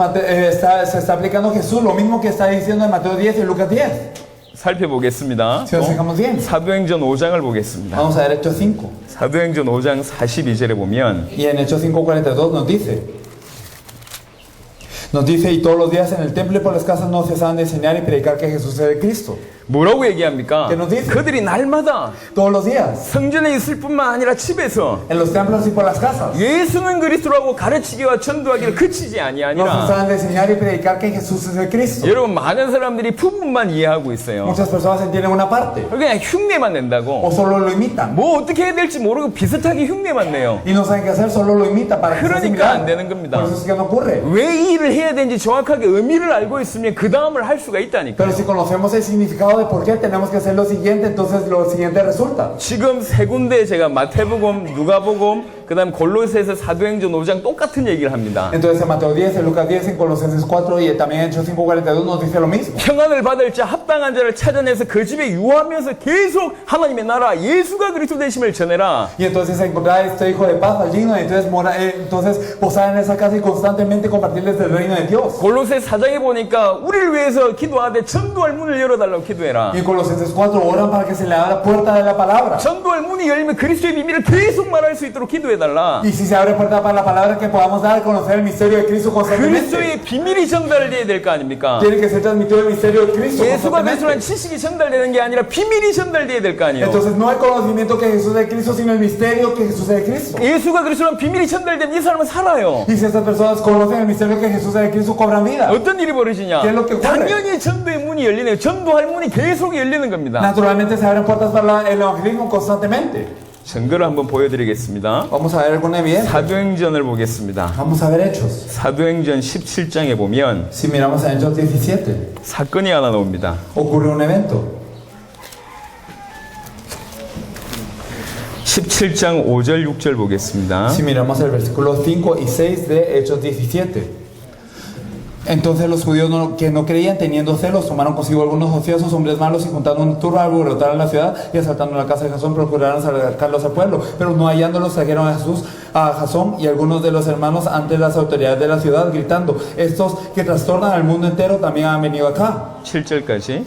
se está aplicando Jesús lo mismo que está diciendo en Mateo 10 y Lucas 10. 살펴보겠습니다. Si nos fijamos bien, 사도행전 5장을 보겠습니다. vamos a ver Hechos 5. 사도행전 5장 42절에 보면 Y en Hechos 5:42 nos dice, y todos los días en el templo y por las casas no cesaban de enseñar y predicar que Jesús es el Cristo. 뭐라고 얘기합니까? ¿Qué nos dice? 그들이 날마다 Todos los días, 성전에 있을 뿐만 아니라 집에서 en los templos y por las casas, 예수는 그리스도라고 가르치기와 전도하기를 그치지 no 아니하니라. cesaban de enseñar y predicar que Jesús es el Cristo. 여러분 많은 사람들이 부분만 이해하고 있어요. Muchas personas entienden una parte 그냥 흉내만 낸다고. o solo lo imitan 뭐 어떻게 해야 될지 모르고 비슷하게 흉내만 내요. y no saben qué hacer, solo lo imitan para que sea 그러니까 안 similar. 되는 겁니다. Por eso es que no ocurre. 왜 이 일을 해야 되는지 정확하게 의미를 알고 있으면 그 다음을 할 수가 있다니까요. Pero si conocemos el significado de por qué tenemos que hacer lo siguiente, entonces lo siguiente resulta. 지금 세 군데 제가 마태복음, 누가복음, 그다음 골로새서 사도행전 5장 똑같은 얘기를 합니다. Entonces en Mateo 10, en Lucas 10, en Colosenses 4 y también en Hechos 5:42 nos dice lo mismo. 평안을 받을 자 합당한 자를 찾아내서 그 집에 유하면서 계속 하나님의 나라 예수가 그리스도 되심을 전해라. Y entonces encontrar este hijo de paz al digno, entonces posar en esa casa y constantemente compartirles el reino de Dios. 골로새 4장에 보니까 우리를 위해서 기도하되 전도할 문을 열어달라고 기도해라. Y en Colosenses 4 oran para que se le abra la puerta de la palabra. 전도할 문이 열리면 그리스도의 비밀을 계속 말할 수 있도록 기도해달라. Y si se abre puerta para la palabra, que podamos dar a conocer el misterio de Cristo constantemente. 그리스도의 비밀이 전달돼야 될 거 아닙니까? Tiene que ser transmitido el misterio de Cristo 예수가 constantemente. 그리스도란 지식이 전달되는 게 아니라 비밀이 전달돼야 될 거 아니에요. Entonces no el conocimiento que Jesús es Cristo, sino el misterio que Jesús es Cristo. 예수가 그리스도란 비밀이 전달되면 이 사람은 살아요. Y si estas personas conocen el misterio que Jesús es Cristo, cobran vida. 어떤 일이 벌어지냐? ¿Qué es lo que ocurre? 당연히 전도의 문이 열리네요. 전도할 문이 계속 열리는 겁니다. Naturalmente se abren puertas para el evangelismo constantemente. 증거를 한번 보여드리겠습니다. Vamos a ver alguna evidencia. 사도행전을 보겠습니다. Vamos a ver Hechos. 사도행전 17장에 보면 Si miramos a Hechos 17, 사건이 하나 나옵니다. ocurre un evento. 17장 5절 6절 보겠습니다. Si miramos el versículo 5 y 6 de Hechos 17. Entonces los judíos que no creían, teniendo celos, tomaron consigo algunos ociosos, hombres malos, y juntando un turno, alborotaron la ciudad y asaltando la casa de Jasón, procuraron sacarlos al pueblo. Pero no hallándolos, trajeron a Jasón y algunos de los hermanos ante las autoridades de la ciudad, gritando: estos que trastornan al mundo entero también han venido acá. 7절까지.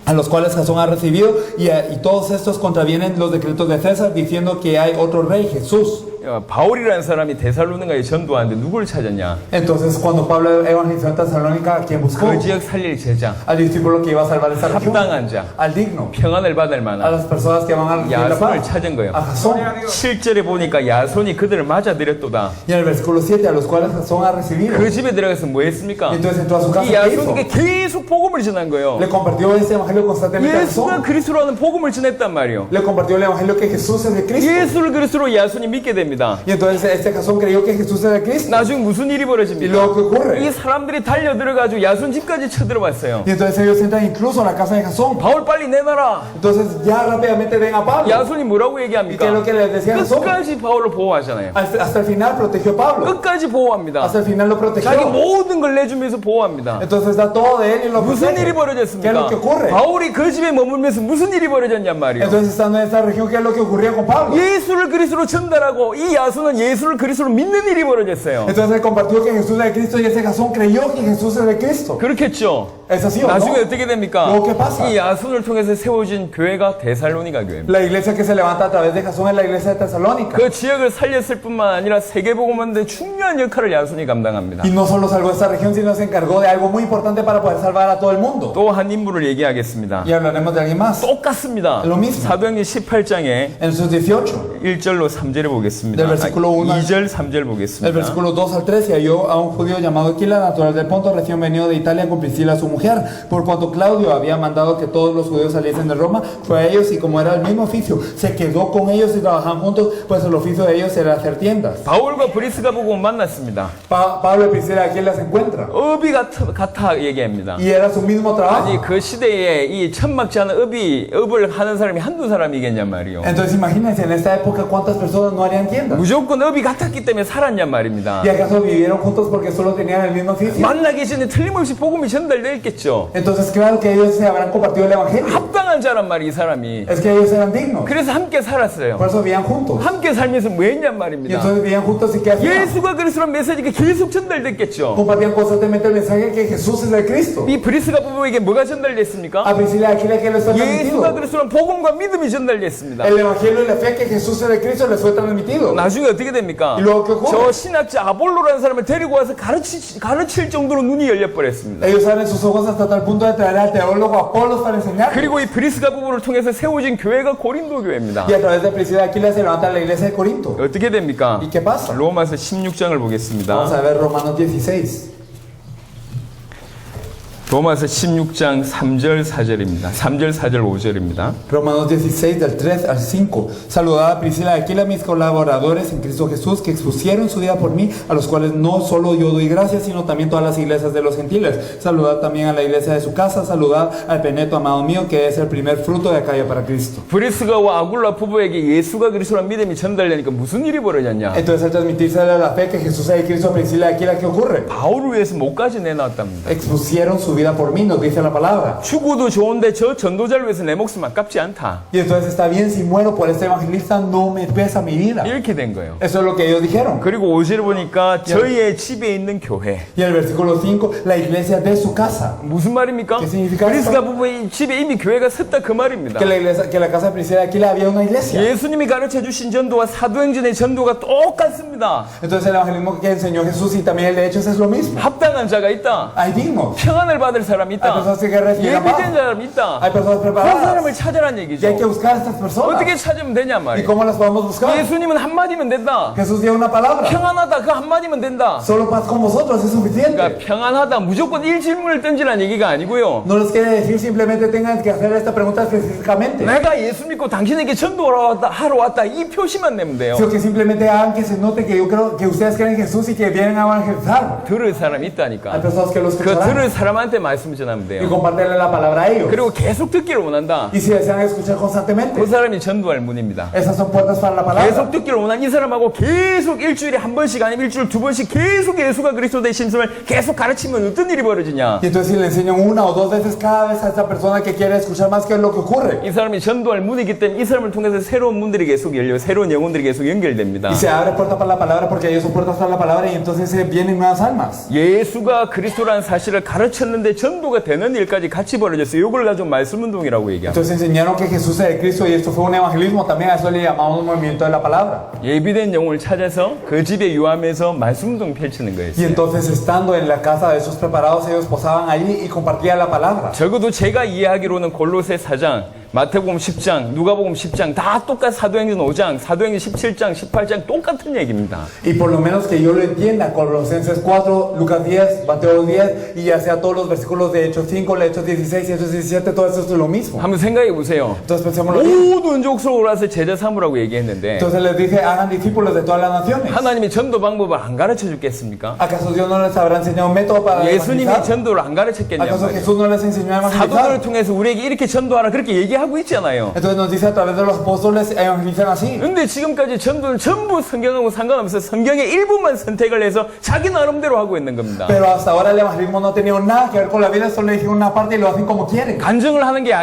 A los cuales Jasón ha recibido, y todos estos contravienen los decretos de César, diciendo que hay otro rey, Jesús. 바울이라는 사람이 데살로니가에 전도하는데 누굴 찾았냐? Entonces cuando Pablo evangelizó en Tesalónica, ¿a quién buscó? 그 지역 살릴 제자, Al discípulo que iba a salvar esa región, 합당한 자, al digno, 평안을 받을 a 만한 las personas que van a recibir la 야손을 paz, 찾은 거예요. a Jasón. 7절에 보니까 야손이 그들을 맞아들였도다. Y en el versículo 7, a los cuales Jasón ha recibido. 그 집에 들어가서 뭐 했습니까? Entonces entró a su casa, 이 ¿qué hizo? 야손에게 계속 복음을 전한 거예요. Le compartió este evangelio constantemente a 예수가 Jasón. 그리스도라는 복음을 전했단 말이에요. Le compartió el evangelio que Jesús es de Cristo. 예수를 그리스도로 야손이 믿게 됩니다. Y entonces este Jasón creyó que Jesús es de Cristo. 나중에 무슨 일이 Y 벌어집니까? luego, ¿qué ocurre? 이 사람들이 달려들어가지고 야손 집까지 쳐들어왔어요. Y entonces ellos entran incluso a la casa de Jasón. 바울 빨리 내놔라. Entonces ya rápidamente ven a Pablo. 야손이 뭐라고 ¿Y qué es 얘기합니까? lo que les decía Jasón? 끝까지 바울을 보호하잖아요. Hasta el final protegió a Pablo. 끝까지 보호합니다. Hasta el final lo 자기 protegió. 모든 걸 내주면서 보호합니다. Entonces da todo de él y lo 무슨 protege. 일이 ¿Qué es lo 벌어졌습니까? que ocurre? 바울이 그 집에 머물면서 무슨 일이 벌어졌냔 말이에요. Entonces estando en esta región, ¿qué es lo que ocurría con Pablo? 예수를 그리스도로 전달하고 이 야손은 예수를 그리스도로 믿는 일이 벌어졌어요. Entonces él compartió que Jesús es de Cristo y ese Jasón creyó que Jesús es de Cristo. 그렇겠죠. ¿Es así o 나중에 no? 어떻게 됩니까? Luego, ¿qué pasa? 이 야손을 통해서 세워진 교회가 데살로니가 교회입니다. La iglesia que se levanta a través de Jasón es la iglesia de Tesalónica. 그 지역을 살렸을 뿐만 아니라 세계복음화인데 중요한 역할을 야손이 감당합니다. Y no solo salvó esta región, sino se encargó de algo muy importante para poder salvar a todo el mundo. 또 한 인물을 얘기하겠습니다. Y hablaremos de alguien más. 똑같습니다. Lo mismo. 사도행전 18장에 En sus 18, 1절로 3절을 보겠습니다. Del versículo 1 al- 2절, 3절 el 보겠습니다. versículo 2 al 3, y halló a un judío llamado Aquila, natural del Ponto, recién venido de Italia, con Priscila su mujer. Por cuanto Claudio había mandado que todos los judíos saliesen de Roma, fue a ellos, y como era el mismo oficio, se quedó con ellos y trabajaban juntos, pues el oficio de ellos era hacer tiendas. 바울과 브리스가 보고 만났습니다. Pablo y Priscila aquí las encuentra. 업이 같아 얘기합니다. Y era su mismo 아니 trabajo. 그 시대에 이 천막지 않은 업을 하는 사람이 한두 사람이겠냔 말이요. Entonces imagínense, en esta época, ¿cuántas personas no harían tiendas? 무조건 업이 같았기 때문에 살았냔 말입니다. ¿Y acaso vivieron juntos porque solo tenían el mismo oficio? 만나기 전에 틀림없이 복음이 전달되어 있겠죠. Entonces claro que ellos se habrán compartido el evangelio. 합당한 합당한 자란 말이 이 사람이. Es que ellos eran dignos. 그래서 함께 살았어요. Por eso vivían juntos. 함께 살면서 뭐 했냔 Y 말입니다. entonces vivían juntos y ¿qué hacían? 예수가 그리스도란 메시지가 계속 전달됐겠죠. Compartían constantemente el mensaje que Jesús es el Cristo. 이 브리스가 부부에게 뭐가 전달됐습니까? A Priscila y Aquila que les fue 예수가 transmitido. 그리스도란 복음과 믿음이 전달됐습니다. El evangelio y la fe que Jesús es el Cristo les fue transmitido. 나중에 어떻게 됩니까? Y luego, ¿qué ocurre? 저 신학자 아볼로라는 사람을 데리고 와서 가르칠 정도로 눈이 열려버렸습니다. Ellos abren sus ojos hasta tal punto de traer al teólogo Apolos para enseñar. 그리고 이 브리스가 부부를 통해서 세워진 교회가 고린도 교회입니다. Y a través de Priscila y Aquila se levanta la iglesia de Corinto. 어떻게 됩니까? ¿Y qué pasa? 로마서 16장을 Vamos 보겠습니다. a ver Romanos 16. 로마서 16장 3절 4절입니다. 3절 4절 5절입니다. Romanos 16 del 3 al 5. Saludad a Priscila y Aquila, mis colaboradores en Cristo Jesús, que expusieron su vida por mí, a los cuales no solo yo doy gracias, sino también todas las iglesias de los gentiles. Saludad también a la iglesia de su casa. Saludad al Peneto, amado mío, que es el primer fruto de Acaya para Cristo. 브리스가와 아굴라 부부에게 예수가 그리스도란 믿음이 전달되니까 무슨 일이 벌어졌냐? Entonces, al transmitirse la fe que Jesús es el Cristo a Priscila y Aquila, ¿qué ocurre? 바울을 위해서 목까지 내놨답니다. Expusieron su vida por mí, nos dice la palabra. 죽어도 좋은데 저 전도자를 위해서 내 목숨 아깝지 않다. Y entonces está bien, si muero por este evangelista, no me pesa mi vida. 이렇게 된 거예요. Eso es lo que ellos dijeron. 그리고 5절 보니까 저희의 집에 있는 교회. Y el versículo 5, la iglesia de su casa. 무슨 말입니까? ¿Qué significa 브리스가 esto? 부부의 집에 이미 교회가 섰다 그 말입니다. Que la casa de Priscila y Aquila había una iglesia. 예수님이 가르쳐 주신 전도와 사도행전의 전도가 똑같습니다. Entonces el evangelismo que enseñó Jesús y también el de Hechos es lo mismo. 합당한 자가 있다. Hay dignos. 평안을 받을 사람이 Hay 있다. personas que reciben 예비된 paz. 사람이 있다. Hay personas 그 preparadas. 사람을 찾아란 Y 얘기죠. hay que buscar a estas personas. 어떻게 찾으면 되냐 ¿Y 말이에요. cómo las podemos buscar? 예수님은 한마디면 된다. Jesús dio una palabra. 평안하다 그 한마디면 된다. Solo paz con vosotros es suficiente. 그러니까 평안하다 무조건 일질문을 던지라는 얘기가 아니고요. No les quiere decir simplemente tengan que hacer esta pregunta específicamente. 내가 예수 믿고 당신에게 전도하러 왔다 이 표시만 내면 돼요. Sino que simplemente hagan que se note que yo creo que ustedes creen en Jesús y que vienen a evangelizar. 들을 사람이 Hay 있다니까. personas que los 그 escucharán 들을 사람한테 말씀을 전하면 y 돼요. compartirle la palabra a ellos. 그리고 계속 듣기를 원한다. Y si desean escuchar constantemente, 그 사람이 전도할 문입니다. esas son puertas para la palabra. 계속 듣기를 원한 이 사람하고 계속 일주일에 한 번씩 아니면 일주일 두 번씩 계속 예수가 그리스도 되심을 계속 가르치면 어떤 일이 벌어지냐? Y entonces si le enseñan una o dos veces cada vez a esta persona que quiere escuchar más, ¿qué es lo que ocurre? 이 사람이 전도할 문이기 때문에 이 사람을 통해서 새로운 문들이 계속 열려 새로운 영혼들이 계속 연결됩니다. Y se abre puerta para la palabra porque ellos son puertas para la palabra y entonces se vienen nuevas almas. 예수가 그리스도라는 사실을 가르쳤는데 전도가 되는 일까지 같이 벌어졌어요. 이걸 가지고 말씀 운동이라고 얘기합니다. Entonces enseñaron que Jesús es el Cristo y esto fue un evangelismo, también a eso le llamamos un movimiento de la palabra. 예비된 영혼을 찾아서 그 집에 유함해서 말씀 운동 펼치는 Y 거였어요. entonces estando en la casa de esos preparados, ellos posaban allí y compartían la palabra. 적어도 제가 이해하기로는 골로새 4장, 마태복음 10장, 누가복음 10장 다 똑같 사도행전 5장, 사도행전 17장, 18장 똑같은 얘기입니다. Y por lo menos que yo lo entienda, Colosenses 4, Lucas 10, Mateo 10, y ya sea todos los versículos de Hechos 5, Hechos 16 y Hechos 17, todo eso es lo mismo. 한번 생각해 보세요. Entonces pensémoslo bien. 모든 족속으로 와서 제자 삼으라고 얘기했는데 Entonces les dice, hagan discípulos de todas las naciones. 하나님이 전도 방법을 안 가르쳐 줬겠습니까? ¿Acaso Dios no les habrá enseñado un método para 예수님이 evangelizar? 전도를 안 가르쳤겠냐 ¿Acaso 말이에요. Jesús no les enseñó a 사도들을 evangelizar? 통해서 우리에게 이렇게 전도하라 그렇게 얘기하고 있잖아요. Entonces nos dice a través de los apóstoles evangelizan así. 근데 지금까지 전도는 전부 성경하고 상관없어 성경의 일부만 선택을 해서 자기 나름대로 하고 있는 겁니다. Pero hasta ahora el evangelismo no ha tenido nada que ver con la vida, solo le dijeron una parte y lo hacen como quieren. 간증을 하는 게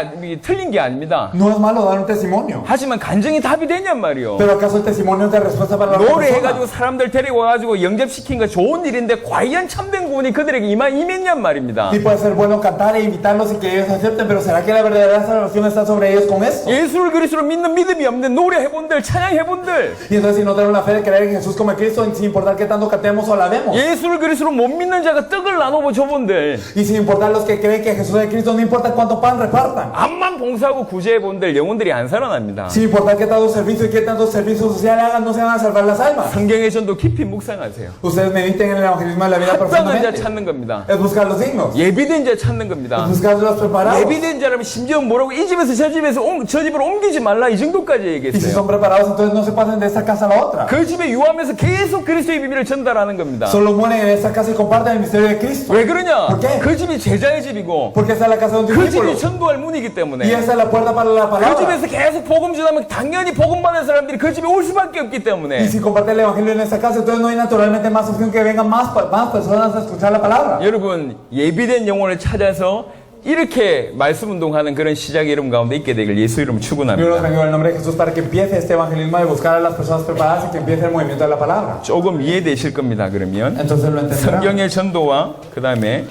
틀린 게 아닙니다. No es malo dar un testimonio. 하지만 간증이 답이 되냔 말이요. Pero ¿acaso el testimonio es de respuesta para la otra 노래해가지고 persona? 사람들 데리고 와가지고 영접시킨 거 좋은 일인데 과연 참된 구원이 그들에게 임했냔 말입니다. Sí puede ser bueno cantar e invitarlos y que ellos acepten, pero ¿será que la verdadera salvación está sobre ellos con eso? 예수를 그리스도로 믿는 믿음이 없는 노래해본들 찬양해본들 Y entonces si no tenemos la fe de creer en Jesús como el Cristo, sin importar qué tanto cantemos o alabemos. 예수를 그리스도로 못 믿는 자가 떡을 나눠보 줘본들 Y sin importar los que creen que Jesús es el Cristo, no importa cuánto pan repartan. 암만 봉사하고 구제해본들 영혼들이 안 살아납니다. Sin importar qué tanto servicio y qué tanto servicio social hagan, no se van a salvar las almas. 성경의 전도 깊이 묵상하세요. Ustedes mediten en el evangelismo de la vida 합당한 자 profundamente. 찾는 겁니다. Es buscar los dignos. 예비된 자 찾는 겁니다. Es buscar los preparados. 예비된 자라면 심지어 뭐라고 이 집에서 저 집에서 저 집으로 옮기지 말라 이 정도까지 Y si 얘기했어요. son preparados, entonces no se pasen de esta casa a la otra. 그 집에 유하면서 계속 그리스도의 비밀을 전달하는 겁니다. Solo mueren en esta casa y comparten el misterio de Cristo. 왜 그러냐? ¿Por qué? 그 집이 제자의 집이고 Porque esa es la casa de un 그 discípulo. 집이 전도할 문이기 Y 때문에 esa es la puerta para la 그 palabra. 집에서 계속 복음 전하면 당연히 복음 받은 사람들이 그 집에 올 수밖에 없기 Y 때문에 si comparten el evangelio en esta casa, entonces no hay naturalmente más opción que vengan más personas a escuchar la palabra. 여러분 예비된 영혼을 찾아서 이렇게 말씀 운동하는 그런 시작의 이름 가운데 있게 되길 예수 이름 Yo los 축원합니다. bendigo en el nombre de Jesús para que empiece este evangelismo de buscar a las personas preparadas y que empiece el movimiento de la palabra. 조금 이해되실 겁니다. 그러면 Entonces lo entenderán. 성경의 전도와 그 다음에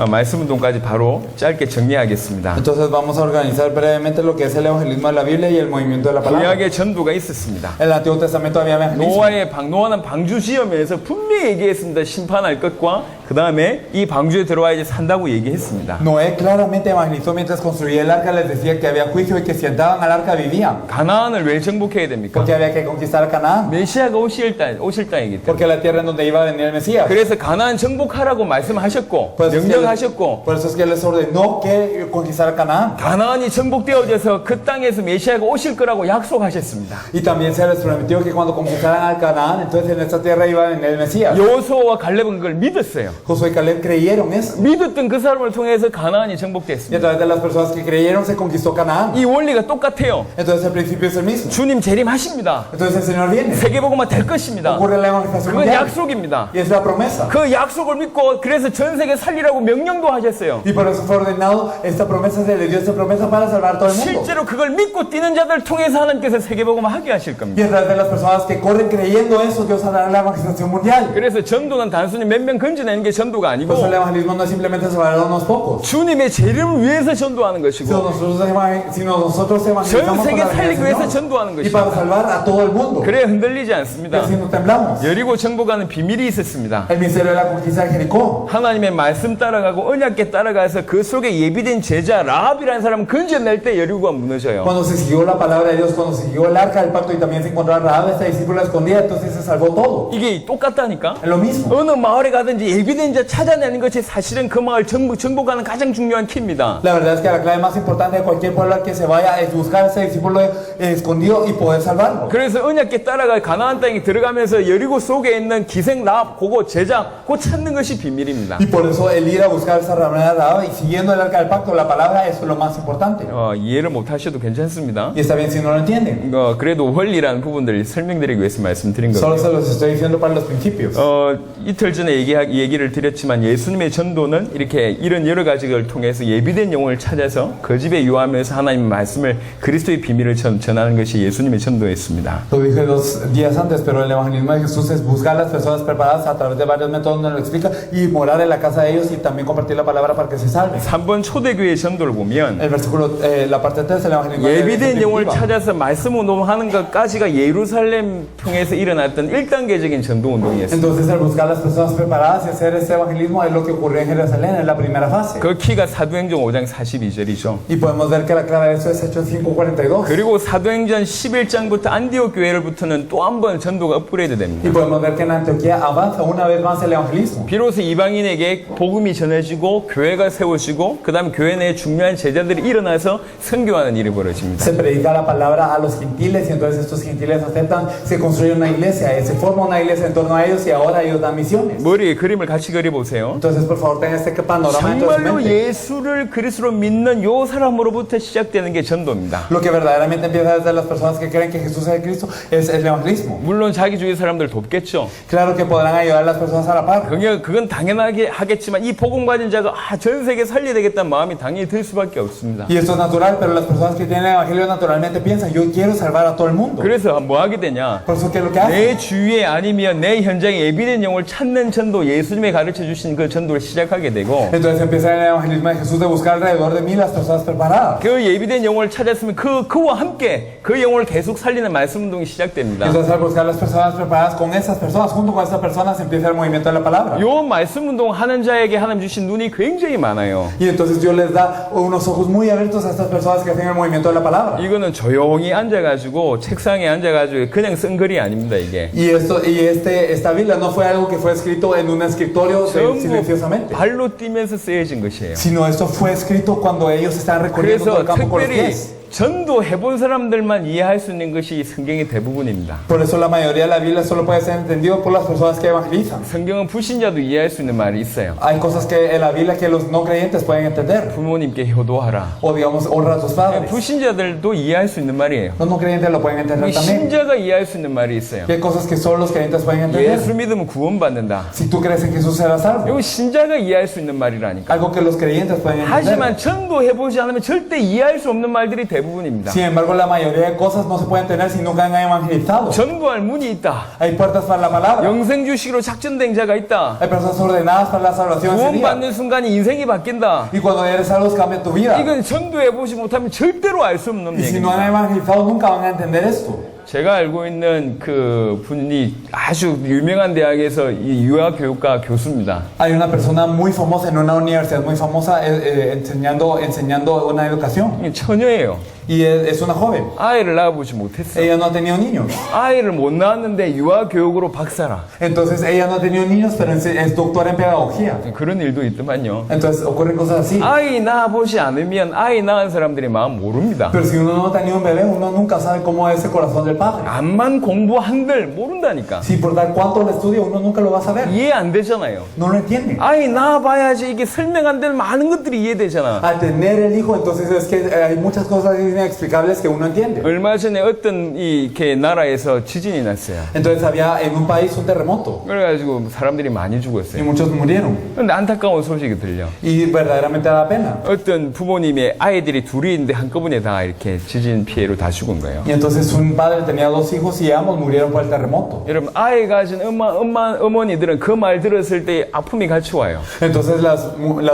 말씀 운동까지 바로 짧게 정리하겠습니다. Entonces vamos a organizar brevemente lo que es el evangelismo de la Biblia y el movimiento de la palabra. 구약의 전도가 있었습니다. En el Antiguo Testamento había evangelismo. 노아는 방주 지으면서 분명히 얘기했습니다. 심판할 것과 그 다음에 이 방주에 들어와 이제 산다고 얘기했습니다. Noé claramente evangelizó mientras construía el arca, les decía que había juicio y que si entraban al arca vivían. 가나안을 왜 정복해야 됩니까? Porque había que conquistar a Canaán. 메시아가 오실 땅이기 때문에. Porque la tierra en donde iba a venir el Mesías. 그래서 가나안 정복하라고 말씀하셨고 Por eso es que 명령하셨고 por eso es que les ordenó que conquistara Canaán. 가나안이 정복되어져서 그 땅에서 메시아가 오실 거라고 약속하셨습니다. Y también se les prometió que cuando conquistaran al Canaán, entonces en esta tierra iba a venir el Mesías. 여호수아와 갈렙은 그걸 믿었어요. Josué y Caleb creyeron eso. 믿었던 그 사람을 통해서 가나안이 Y a 정복됐습니다. través de las personas que creyeron se conquistó Canaán. 이 원리가 똑같아요. Entonces el principio es el mismo. 주님 재림하십니다. Entonces el Señor viene. 세계복음화 될 것입니다. Ocurre la evangelización 그건 mundial. 약속입니다. Y es la promesa. 그 약속을 믿고 그래서 전 세계 살리라고 명령도 하셨어요. Y por eso fue ordenado esta promesa, se le dio esta promesa para salvar a todo el mundo. 실제로 그걸 믿고 뛰는 자들 통해서 하나님께서 세계복음화 하게 하실 Y 겁니다. a través de las personas que corren creyendo eso, Dios hará la evangelización mundial. 그래서 전도는 단순히 몇 명 건져내는 게 전도가 아니고 Por eso el evangelismo no es simplemente salvar a unos pocos. 주님의 재림을 위해서 전도하는 것이고 Sino nosotros evangelizamos 전 세계 por la 살리기 venida 위해서 del Señor. 전도하는 Y para 것입니다. salvar a todo el mundo. 그래 흔들리지 Y 않습니다. así no temblamos. 여리고 정복하는 비밀이 있었습니다. El misterio de la conquista de Jericó. 하나님의 말씀 따라가고 언약께 따라가서 그 속에 예비된 제자 라합이라는 사람 건져낼 때 여리고가 무너져요. Cuando se siguió la palabra de Dios, cuando se siguió el arca del pacto y también se encontró a Rahab, esta discípula escondida, entonces se salvó todo. 이게 똑같다니까? Es lo mismo. 어느 마을에 가든지 예비된 자 찾아내는 것이 사실은 그 마을 정복하는 가장 중요한 키입니다. La verdad es que la clave más importante de cualquier pueblo al que se vaya es buscar a ese discípulo escondido y poder salvarlo. 그래서 언약께 따라가 가나안 땅에 들어가면서 여리고 속에 있는 기생 라합, 그거 제자, 그거 찾는 것이 비밀입니다. Y por eso el ir a buscar esa ramera de Rahab y siguiendo el arca del pacto, la palabra, eso es lo más importante. 이해를 못 하셔도 괜찮습니다. Y está bien si no lo entienden. 그래도 원리라는 부분들을 설명드리기 위해서 말씀드린 Solo 겁니다. se los estoy diciendo para los principios. 이틀 전에 얘기를 드렸지만 예수님의 전도는 이렇게 이런 여러 가지를 통해서 예비된 영혼을 찾아서 그 집에 유하면서 하나님의 말씀을 그리스도의 비밀을 전하는 것이 예수님의 전도였습니다. Lo dije 2 días antes, pero el evangelismo de Jesús es buscar a las personas preparadas a través de varios métodos, nos lo explica, y morar en la casa de ellos y también compartir la palabra para que se salven. 3번 초대교회 전도를 보면 El versículo, la parte 3 del evangelismo de 예비된 영혼을 Jesús. 찾아서 말씀 운동하는 것까지가 예루살렘 통해서 일어났던 1단계적인 전도 운동이었습니다. Entonces el buscar a las personas preparadas y hacer este evangelismo es lo que ocurrió en Jerusalén en la primera fase. 그 키가 사도행전 5장 42절이죠. Y podemos ver que la clave de eso es Hechos 5:42. 그리고 사도행전 11장부터 안디옥 교회로부터는 또 한 번 전도가 업그레이드 됩니다. Y podemos ver que en Antioquía avanza una vez más el evangelismo. 비로소 이방인에게 복음이 전해지고 교회가 세워지고 그 다음 교회 내에 중요한 제자들이 일어나서 선교하는 일이 벌어집니다. Se predica la palabra a los gentiles y entonces estos gentiles aceptan, se construye una iglesia, se forma una iglesia en torno a ellos y ahora ellos dan misiones. 머리에 그림을 같이 그려보세요. Entonces por favor tengan este panorama dentro de su 정말로 mente. 예수를 그리스도로 믿는 요 사람으로부터 시작되는 게 전도입니다. Lo que verdaderamente empieza desde las personas que creen que Jesús es el Cristo es el evangelismo. 물론 자기 주위 사람들 돕겠죠. Claro que podrán ayudar a las personas a la par. 그건 당연하게 하겠지만 이 복음 가진 자가 전 세계 살려야 되겠다는 마음이 당연히 들 수밖에 없습니다. Y esto es natural, pero las personas que tienen el evangelio naturalmente piensan, yo quiero salvar a todo el mundo. 그래서 뭐 하게 되냐? Por eso, ¿qué es lo que hacen? 내 주위에 아니면 내 현장에 예비된 영혼을 찾는 전도, 예수님이 가르쳐 주신 그 전도를 시작하게 되고 Entonces empieza el evangelismo de Jesús de buscar alrededor de mí las personas preparadas. 그 예비된 영혼을 찾았으면 그와 함께 그 영혼을 계속 살리는 말씀 운동이 시작됩니다. Entonces al buscar las personas preparadas con esas personas, junto con esas personas empieza el movimiento de la palabra. 요 말씀 운동 하는 자에게 하나님 주신 눈이 굉장히 많아요. Y entonces Dios les da unos ojos muy abiertos a estas personas que hacen el movimiento de la palabra. 이거는 조용히 앉아가지고 책상에 앉아가지고 그냥 쓴 글이 아닙니다 이게. Y esta Biblia no fue algo que fue escrito en un escritorio 전부 silenciosamente, 발로 뛰면서 쓰여진 것이에요. sino esto fue escrito cuando ellos estaban recorriendo todo 그래서 el campo con los 특별히 pies. 전도해본 사람들만 이해할 수 있는 것이 성경의 대부분입니다. Por eso la mayoría de la Biblia solo puede ser entendido por las personas que evangelizan. 성경은 불신자도 이해할 수 있는 말이 있어요. Hay cosas que en la Biblia que los no creyentes pueden entender. 부모님께 효도하라. O digamos, honra a tus padres. 불신자들도 이해할 수 있는 말이에요. Los no creyentes lo pueden entender también. 신자가 이해할 수 있는 말이 있어요. Y hay cosas que solo los creyentes pueden entender. 예수 믿으면 구원받는다. Si tú crees en Jesús serás salvo. 이거 신자가 이해할 수 있는 말이라니까. Algo que los creyentes pueden entender. 하지만 전도해보지 않으면 절대 이해할 수 없는 말들이 대부분입니다. Sin embargo, la mayoría de cosas no se pueden entender si nunca han evangelizado. 전도할 문이 있다. Hay puertas para la palabra. 영생주시기로 작전된 자가 있다. Hay personas ordenadas para la salvación ese día. 구원받는 순간에 인생이 바뀐다. Y cuando eres salvo cambia tu vida. 이건 전도해보지 못하면 절대로 알 수 없는 Y si no han 얘기입니다. evangelizado nunca van a entender esto. 제가 알고 있는 그 분이 아주 유명한 대학에서 이 유아교육과 교수입니다. Hay una persona muy famosa en una universidad muy famosa enseñando una educación. 처녀예요. Y es una joven. 아이를 낳아보지 못했어요. Ella no ha tenido niños. 아이를 못 낳았는데 유아교육으로 박사라. Entonces ella no ha tenido niños, pero es doctora en pedagogía. 그런 일도 있더만요. Entonces ocurren cosas así. 아이 낳아보지 않으면 아이 낳은 사람들이 마음 모릅니다. Pero si uno no ha tenido un bebé, uno nunca sabe cómo es el corazón del padre. 암만 공부한들 모른다니까. Si por dar cuánto le estudia, uno nunca lo va a saber. 이해 안 되잖아요. No lo entiende. 아이 낳아봐야지 이게 설명 안 되는 많은 것들이 이해되잖아. Al tener el hijo, entonces es que hay muchas cosas inexplicables que uno entiende. 얼마 전에 어떤 이렇게 나라에서 지진이 났어요. Entonces había en un país un terremoto 그래가지고 사람들이 많이 y 죽었어요. muchos murieron. 근데 안타까운 소식이 들려. Y verdaderamente da pena. 어떤 부모님의 아이들이 둘이 있는데 한꺼번에 다 이렇게 지진 피해로 다 죽은 거예요. Y entonces un padre tenía dos hijos y ambos murieron por el terremoto. 여러분 아이 가진 어머니들은 그 말 들었을 때 아픔이 같이 와요. Entonces las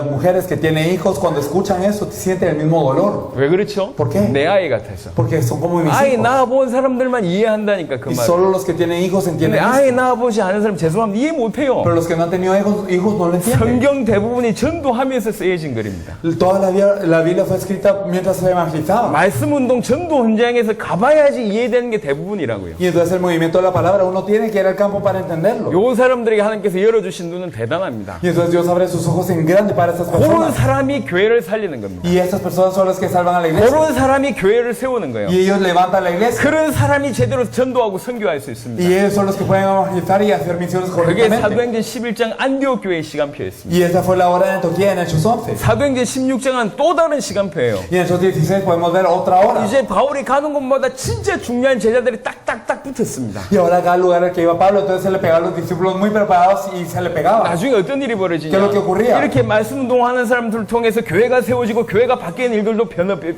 mujeres que tienen hijos cuando escuchan eso sienten el mismo dolor. 왜 그렇죠? ¿Por qué? 내 아이 같아서. Porque son como mis 아이 hijos. 낳아본 사람들만 이해한다니까 그 Y 말. solo los que tienen hijos 근데 entienden 아이 esto. 낳아보지 않은 사람 죄송합니다. 이해 못해요. Pero los que no han tenido hijos no lo entienden. 성경 대부분이 전도하면서 쓰여진 글입니다. Toda la Biblia fue escrita mientras se evangelizaba. 말씀 운동 전도 현장에서 가봐야지 이해되는 게 대부분이라고요. Y entonces el movimiento de la palabra uno tiene que ir al campo para entenderlo. 요 사람들에게 하나님께서 열어주신 눈은 대단합니다. Y entonces Dios abre sus ojos en grande para estas 그런 personas. 사람이 교회를 살리는 겁니다. Y estas personas son las que salvan a la iglesia. 그런 사람이 교회를 세우는 거예요. Y ellos levantan la iglesia. 그런 사람이 제대로 전도하고 선교할 수 있습니다. Y ellos son los que pueden evangelizar y hacer misiones 그게 correctamente. 사도행전 11장 안디옥 교회의 시간표였습니다. Y esa fue la hora de Antioquía en Hechos 11. 사도행전 16장은 또 다른 시간표예요. Y en Hechos 16 podemos ver otra hora. 이제 바울이 가는 곳마다 진짜 중요한 제자들이 딱딱딱 붙었습니다. Y ahora cada lugar al que iba Pablo, entonces se le pegaban los discípulos muy preparados y se le pegaban. 나중에 어떤 일이 벌어지냐? ¿Qué es lo que ocurría? 이렇게 말씀 운동하는 사람들을 통해서 교회가 세워지고 교회가 바뀌는 일들도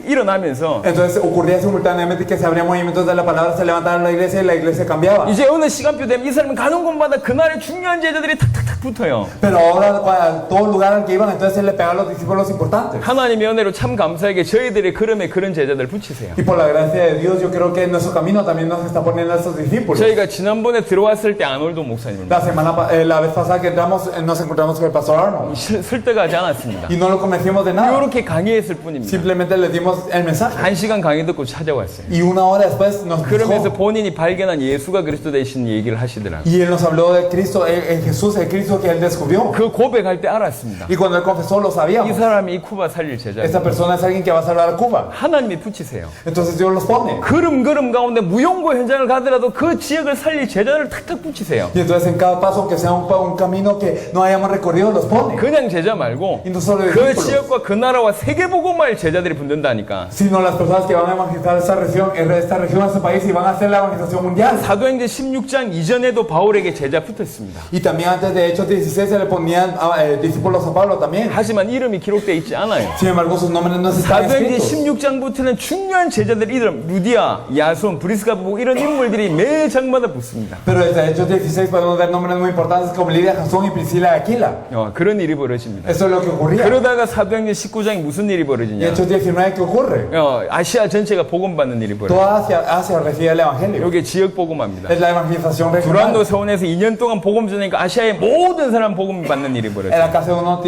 일어나면서 Entonces ocurría simultáneamente que se abrían movimientos de la palabra, se levantaban la iglesia y la iglesia cambiaba. 이제 어느 시간표 되면 이 사람은 가는 곳마다 그날의 중요한 제자들이 탁탁탁 붙어요. Pero ahora a todo lugar al que iban, entonces se le pegaban los discípulos importantes. 하나님의 은혜로 참 감사하게 저희들의 걸음에 그런 제자들 붙이세요. Y por la gracia de Dios, yo creo que en nuestro camino también nos está poniendo a estos discípulos. 저희가 지난번에 들어왔을 때 아놀도 목사님입니다. La vez pasada que entramos, nos encontramos con el pastor Arnold. 설득하지 않았습니다. Y no lo convencimos de nada. 이렇게 강의했을 뿐입니다. Simplemente le dimos el mensaje. 1시간 강의 듣고 찾아왔어요. Y una hora después nos 그러면서 dijo, 본인이 발견한 예수가 그리스도 되신 얘기를 하시더라고요. y él nos habló de Cristo, Jesús, el Cristo que él descubrió. 그 고백할 때 알았습니다. Y cuando él confesó, lo 이 sabíamos. 사람이 이 쿠바 살릴 제자예요. Esta persona es alguien que va a salvar a Cuba. 하나님이 붙이세요. Entonces Dios los pone. 걸음 가운데 무용고 현장을 가더라도 그 지역을 살릴 제자를 탁탁 붙이세요. Y entonces en cada paso, aunque sea un camino que no hayamos recorrido, los pone. 그냥 제자 말고 Y no solo 그 discípulos, 지역과 그 나라와 세계복음화의 제자들이 붙는다니까. sino las personas que van a evangelizar esta región, este país y van a hacer la evangelización mundial. 사도행전 16장 이전에도 바울에게 제자 붙었습니다. Y también antes de Hechos 16 se le ponían discípulos a Pablo también. 하지만 이름이 기록되어 있지 않아요. Sin embargo, sus nombres no están 사도행전 escritos. 16장부터는 중요한 제자들 이름, 루디아, 야손, 브리스가 부부 이런 인물들이 매 장마다 붙습니다. Pero desde Hechos 16 podemos ver nombres muy importantes como Lidia, Jasón y Priscila de Aquila. 그런 일이 벌어집니다. Eso es lo que ocurría. 그러다가 사도행전 19장에 무슨 일이 Y 벌어지냐? Hechos 19, ¿qué ocurre? 아시아 전체가 복음받는 일이 벌어져요. Toda Asia recibe el evangelio. 이게 지역 복음합니다. Es la evangelización regional. 두란노 서원에서 2년 동안 복음 전하니까 아시아의 모든 모든 사람 복음 받는 일이 En 벌어져요. la casa de uno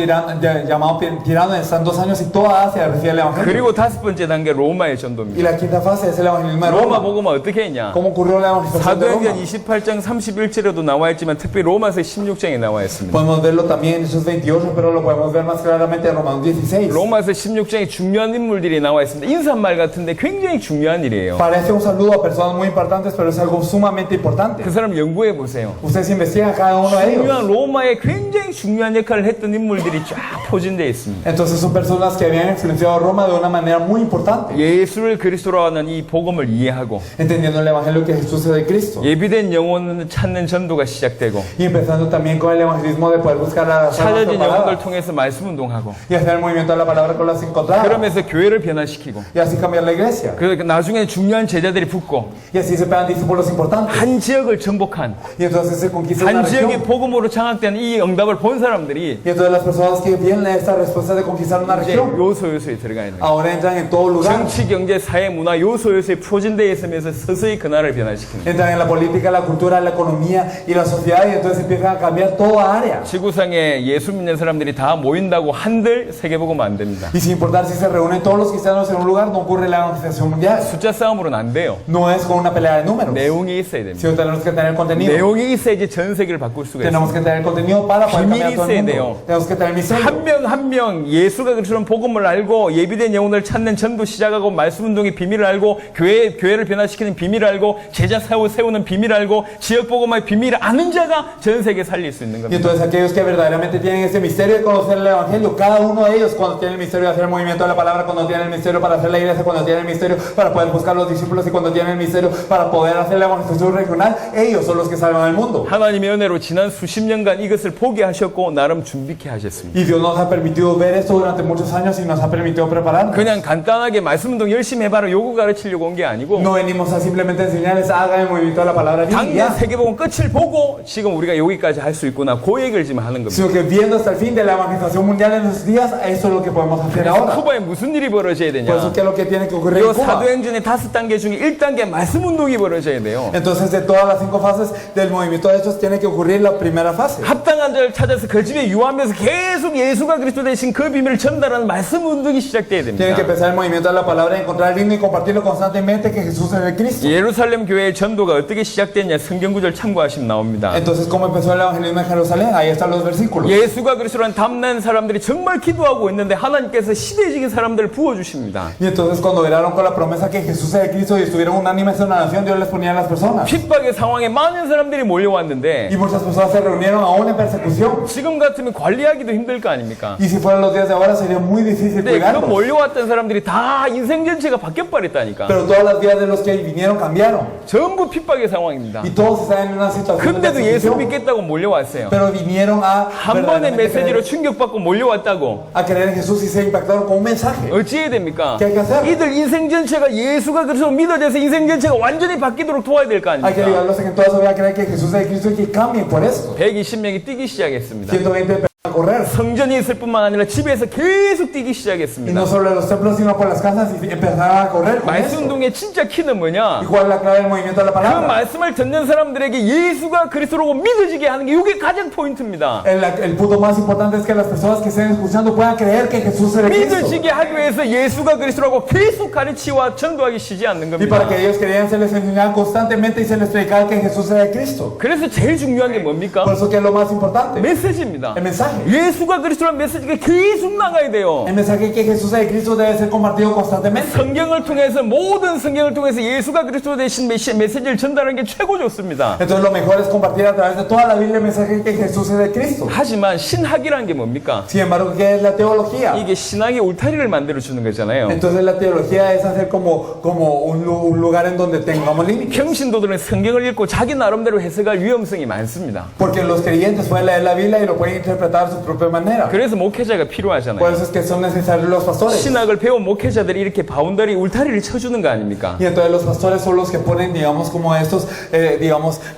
llamado tirano están 2 años y toda Asia recibe el evangelio. 그리고 5번째 단계 로마의 Y 전도입니다. la quinta fase es el evangelismo de 로마 Roma. 복음은 어떻게 했냐? ¿Cómo ocurrió la evangelización de 사도행전 Roma? 28장 31절에도 나와 있지만 특별히 로마서 16장에 나와 있습니다. Podemos verlo también en Hechos 28, pero lo podemos ver más claramente en Romanos 16. 로마서 16장에 중요한 인물들이 나와 있습니다. 인사말 같은데 굉장히 중요한 일이에요. Parece un saludo a personas muy importantes, pero es algo sumamente importante. 그 사람 연구해 보세요. Ustedes investigan cada uno de ellos. 중요한 로마에 굉장히 중요한 역할을 했던 인물들이 쫙 포진되어 있습니다. Entonces son personas que habían influenciado a Roma de una manera muy importante, 예수를 그리스도로 하는 이 복음을 이해하고 entendiendo el evangelio que Jesús es de Cristo. 예비된 영혼을 찾는 전도가 시작되고 Y empezando también con el evangelismo de poder buscar a las almas 찾아진 영혼을 preparadas 통해서 말씀 운동하고 y hacer el movimiento de la palabra con las encontradas 그러면서 교회를 변화시키고 y así cambiar la iglesia. 그 나중에 중요한 제자들이 붙고 Y así se pegan discípulos importantes. 한 지역을 정복한 Y entonces se conquista una 한 지역이 región. 복음으로 장악된 이 응답을 본 사람들이 Y entonces las personas que vienen a esta respuesta de conquistar una 이제 región 요소요소에 들어가 있는 거예요. ahora entran en todo lugar. 정치, 경제, 사회, 문화 요소요소에 포진되어 있으면서 서서히 그 나라를 변화시키는 거예요. Entran en la política, la cultura, la economía y la sociedad y entonces empiezan a cambiar toda área. 지구상에 예수 믿는 사람들이 다 모인다고 한들 세계복음 안 됩니다. Y sin importar si se reúnen todos los cristianos en un lugar, no ocurre la evangelización mundial. 숫자 싸움으로는 안 돼요. No es con una pelea de números, 내용이 있어야 됩니다. sino tenemos que tener contenido. 내용이 있어야지 전 세계를 바꿀 수가 Tenemos 있어요. que tener contenido para poder cambiar todo el 비밀이 있어야 mundo. 돼요. Tenemos que tener misterio. 한 명 한 명 예수가 그리스도는 복음을 알고 예비된 영혼을 찾는 전도 시작하고 말씀 운동의 비밀을 알고 교회를 변화시키는 비밀을 알고 제자 세우는 비밀을 알고 지역 복음의 비밀을 아는 자가 전 세계 살릴 수 있는 Y 겁니다. entonces aquellos que verdaderamente tienen ese misterio de conocer el evangelio, cada uno de ellos cuando tiene el misterio de hacer el movimiento de la palabra, cuando tiene el misterio para hacer la iglesia, cuando tiene el misterio para poder buscar los discípulos y cuando tiene el misterio para poder hacer la evangelización regional, ellos son los que salvan al mundo. 하나님의 은혜로 지난 수십 년간 이것을 보게 하셨고 나름 준비케 하셨습니다. Y Dios nos ha permitido ver esto durante muchos años y nos ha permitido prepararnos. 그냥 간단하게 말씀 운동 열심히 해봐라 요거 가르치려고 온 게 아니고 No venimos a simplemente enseñarles, hagan el movimiento de la palabra bien, 당년 ya. 세계복음 끝을 보고 지금 우리가 여기까지 할 수 있구나 그 얘기를 지금 하는 겁니다. Sino que viendo hasta el fin de la evangelización mundial en los días, eso es lo que podemos hacer ahora. 쿠바에 무슨 일이 벌어져야 Por eso, 되냐? ¿qué es lo que tiene que ocurrir 이 en Cuba? 사도행전의 5단계 중에 1단계 말씀 운동이 벌어져야 돼요. Entonces, de todas las 5 fases del movimiento de hechos, tiene que ocurrir la primera fase. 합당한 자를 찾아서 그 집에 유하면서 계속 예수가 그리스도 되신 그 비밀을 전달하는 말씀 운동이 시작돼야 Tiene que 됩니다. empezar el movimiento de la palabra, encontrar el himno y compartirlo constantemente que Jesús es el Cristo. 예루살렘 교회의 전도가 어떻게 시작됐냐 성경 구절 참고하시면 나옵니다. Entonces, ¿cómo empezó el evangelismo en Jerusalén? Ahí están los versículos. 예수가 그리스도라는 담난 사람들이 정말 기도하고 있는데 하나님께서 시대적인 사람들을 부어주십니다. Y entonces, cuando veraron con la promesa que Jesús es el Cristo y estuvieron unánimes en una nación, Dios les ponía a las personas. 핍박의 상황에 많은 사람들이 몰려왔는데 Y muchas personas se reunieron aún en persecución. 지금 같으면 관리하기도 힘들 거 아닙니까? Y si fueran los días de ahora, sería muy difícil 근데 그 cuidarlos. 몰려왔던 사람들이 다 인생 전체가 바뀌어버렸다니까. Pero todas las vidas de los que vinieron cambiaron. 전부 핍박의 상황입니다. Y todos están en una situación de 근데도 예수 persecución. 믿겠다고 몰려왔어요. Pero vinieron a 한 번의 verdaderamente 메시지로 creer, 충격받고 몰려왔다고. a creer en Jesús y se impactaron con un mensaje. 어찌 해야 됩니까? ¿Qué hay que hacer? 이들 인생 전체가 예수가 그래서 믿어져서 인생 전체가 완전히 바뀌도록 도와야 될 거 Hay que 아닙니까? ayudarlos a que en toda su vida crean que Jesús es el Cristo y que cambien por eso. 120명이 뛰기 시작했습니다. 120 empezaron a correr. 성전이 있을 뿐만 아니라 집에서 계속 뛰기 Y 시작했습니다. no solo en los templos, sino por las casas y empezaron a correr con 말씀 eso. 운동의 진짜 키는 뭐냐? ¿Y cuál es la clave del movimiento de la 그 palabra? 말씀을 듣는 사람들에게 예수가 그리스도라고 믿어지게 하는 게 이게 가장 포인트입니다. El punto más importante es que las personas que estén escuchando puedan creer que Jesús es el Cristo. 믿어지게 하기 위해서 예수가 그리스도라고 계속 가르치와 전도하기 쉬지 않는 Y para 겁니다. que ellos crean, se les enseñaba constantemente y se les predicaba que Jesús es el Cristo. 그래서 제일 중요한 게 뭡니까? Por eso que es lo más importante. 메시지입니다. El mensaje. 예수가 그리스도라는 메시지가 계속 나가야 돼요. El mensaje que Jesús es el Cristo debe ser compartido constantemente. 성경을 통해서 모든 성경을 통해서 예수가 그리스도 되신 메시지를 전달하는 게 최고 좋습니다. Entonces lo mejor es compartir a través de toda la Biblia el mensaje que Jesús es el Cristo. 하지만 신학이라는 게 뭡니까? Sin embargo, ¿qué es la teología? 이게 신학의 울타리를 만들어 주는 거잖아요. Entonces la teología es hacer como un lugar en donde tengamos límites. 평신도들은 성경을 읽고 자기 나름대로 해석할 위험성이 많습니다. Porque los creyentes pueden leer la Biblia y lo pueden interpretar enseñar a su propia manera. 그래서 목회자가 Por 필요하잖아요. eso es que son necesarios los pastores. 신학을 배운 목회자들이 이렇게 바운더리 울타리를 쳐주는 거 아닙니까? Y entonces los pastores son los que ponen, digamos, como estos,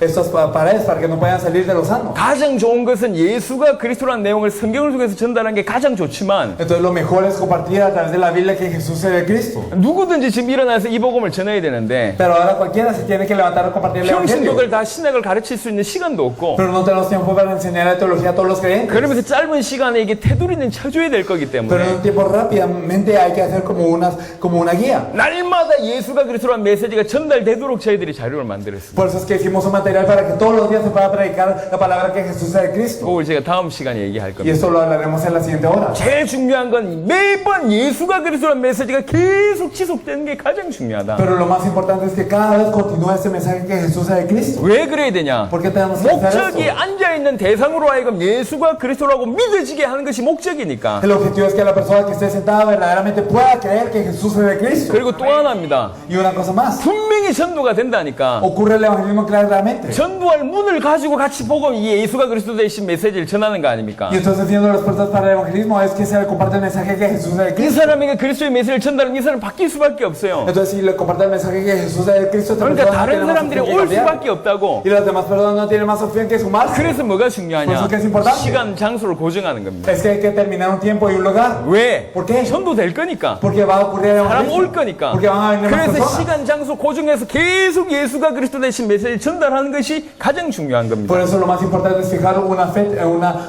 estas paredes para que no puedan salir de lo sano. 가장 좋은 것은 예수가 그리스도라는 내용을 성경을 통해서 전달하는 게 가장 좋지만 Entonces lo mejor es compartir a través de la Biblia que Jesús es el Cristo. 누구든지 지금 일어나서 이 복음을 전해야 되는데 Pero ahora cualquiera se tiene que levantar a compartir el Evangelio. 평신도들 다 신학을 가르칠 수 있는 시간도 없고 Pero no tenemos tiempo para enseñar la teología a todos los creyentes. 그러면서 짧은 시간에 이게 테두리는 쳐줘야 될 거기 Pero en 때문에 un tiempo rápidamente hay que hacer como una guía. 날마다 예수가 그리스도라는 메시지가 전달되도록 저희들이 자료를 만들었습니다. Por eso es que hicimos un material para que todos los días se pueda predicar la palabra que Jesús es el Cristo. 그걸 제가 다음 시간에 얘기할 Y 겁니다. esto lo hablaremos en la siguiente hora. 제일 중요한 건 매번 예수가 그리스도라는 메시지가 계속 지속되는 게 가장 중요하다. Pero lo más importante es que cada vez continúe este mensaje que Jesús es el Cristo. 왜 그래야 되냐? ¿Por qué tenemos que hacer 목적이 esto? 앉아있는 대상으로 하여금 예수가 그리스도라고 믿어지게 하는 것이 목적이니까. El objetivo es que la persona que esté sentada verdaderamente pueda creer que Jesús es el Cristo. 그리고 또 하나입니다. Y una cosa más, 분명히 전도가 된다니까. ocurre el evangelismo claramente. 전도할 문을 가지고 같이 복음, 이 예수가 그리스도 되신 메시지를 전하는 거 아닙니까? Y entonces viendo las puertas para el evangelismo es que se le comparte el mensaje que Jesús es el 이 Cristo. 사람에게 그리스도의 메시지를 전달하면 이 사람 바뀔 수밖에 없어요. Entonces si le comparte el mensaje que Jesús es el Cristo, esta 그러니까 persona no 다른 tiene más 사람들이 opción que 올 cambiar. 수밖에 없다고. Y las demás personas no tienen más opción que sumarse. 그래서 뭐가 중요하냐? 그래서 그게 importante. 시간, 장소를 고정하는 겁니다. Es que hay que terminar un tiempo y un lugar. 왜? ¿Por qué? 전도될 거니까. Porque va a ocurrir el 사람 올 evangelismo. 거니까. Porque van a venir más 그래서 personas. 시간, 장소 고정해서 계속 예수가 그리스도 되신 메시지를 전달하는 것이 가장 중요한 겁니다. Por eso lo más importante es fijar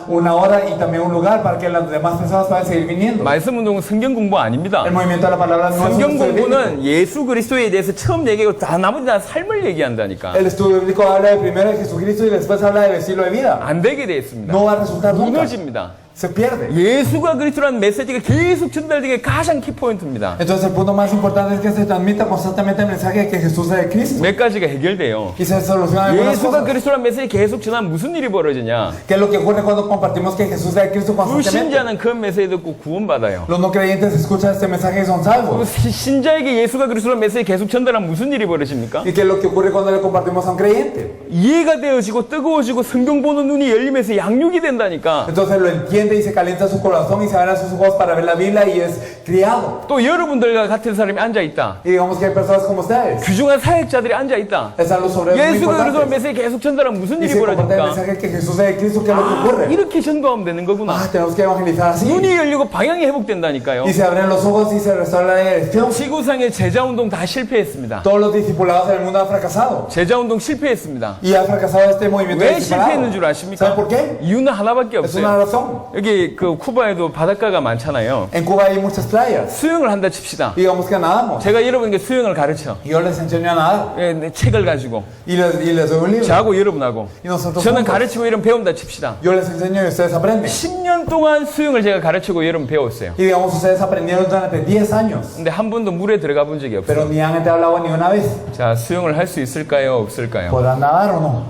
una hora y también un lugar para que las demás personas puedan seguir viniendo. 말씀 운동은 성경 공부 아닙니다. El movimiento de la palabra no es un 성경 estudio bíblico. 공부는 예수 그리스도에 대해서 처음 얘기하고 다 나머지 다 삶을 얘기한다니까. El estudio bíblico habla de primero de Jesucristo y después habla del estilo de vida. 안 되게 돼 있습니다. No va a resultar nunca. 무너집니다. Se pierde. 예수가 그리스도라는 메시지가 계속 전달되게 가장 키포인트입니다. Entonces el punto más importante es que se transmita constantemente el mensaje de que Jesús es el Cristo. 몇 가지가 해결돼요. Y se solucionan algunas 예수가 cosas. 그리스도라는 메시지 계속 전하면 무슨 일이 벌어지냐? ¿Qué es lo que ocurre cuando compartimos que Jesús es el Cristo constantemente? 불신자는 그 메시지 듣고 구원받아요. Los no creyentes escuchan este mensaje y son salvos. 신자에게 예수가 그리스도라는 메시지 계속 전달하면 무슨 일이 벌어집니까? ¿Y qué es lo que ocurre cuando le compartimos a un creyente? 이해가 되어지고 뜨거워지고 성경 보는 눈이 열리면서 양육이 된다니까. Entonces lo entiende y se calienta su corazón y se abren sus ojos para ver la Biblia y es criado. 또 여러분들과 같은 사람이 앉아 있다. Y digamos que hay personas como ustedes. 귀중한 사역자들이 앉아 있다. Están los obreros muy 예수가 그리스도의 importantes. 메시지 계속 전달하면 무슨 Y 일이 se comparte el 벌어집니까? mensaje que Jesús es el Cristo, ¿qué es lo que ocurre? 이렇게 전도하면 되는 거구나. Ah, tenemos que evangelizar así. 눈이 열리고 방향이 회복된다니까요. Y se abren los ojos y se restaura la dirección. 지구상의 제자운동 다 실패했습니다. Todos los discipulados del mundo han fracasado. 제자운동 실패했습니다. Y ha fracasado este movimiento 왜 discipulado. 실패했는 줄 아십니까? ¿Saben por qué? 이유는 하나밖에 Es una 없어요. razón. 여기 그 쿠바에도 바닷가가 많잖아요. En Cuba hay muchas playas. 수영을 한다 칩시다. Digamos que nadamos. 제가 여러분에게 수영을 가르쳐. Y yo les enseño a nadar. 네, 책을 가지고 Y les doy un libro. 저하고 여러분하고 Y nosotros 저는 juntos. 가르치고 여러분 배운다 칩시다. Yo les enseño y ustedes aprenden. 10년 동안 수영을 제가 가르치고 여러분 배웠어요. Y digamos, ustedes aprendieron durante 10 años. 근데 한 번도 물에 들어가 본 적이 Pero 없어요. ni han entrado al agua ni una vez. 자, 수영을 할 수 있을까요? 없을까요? ¿Podrán nadar o no?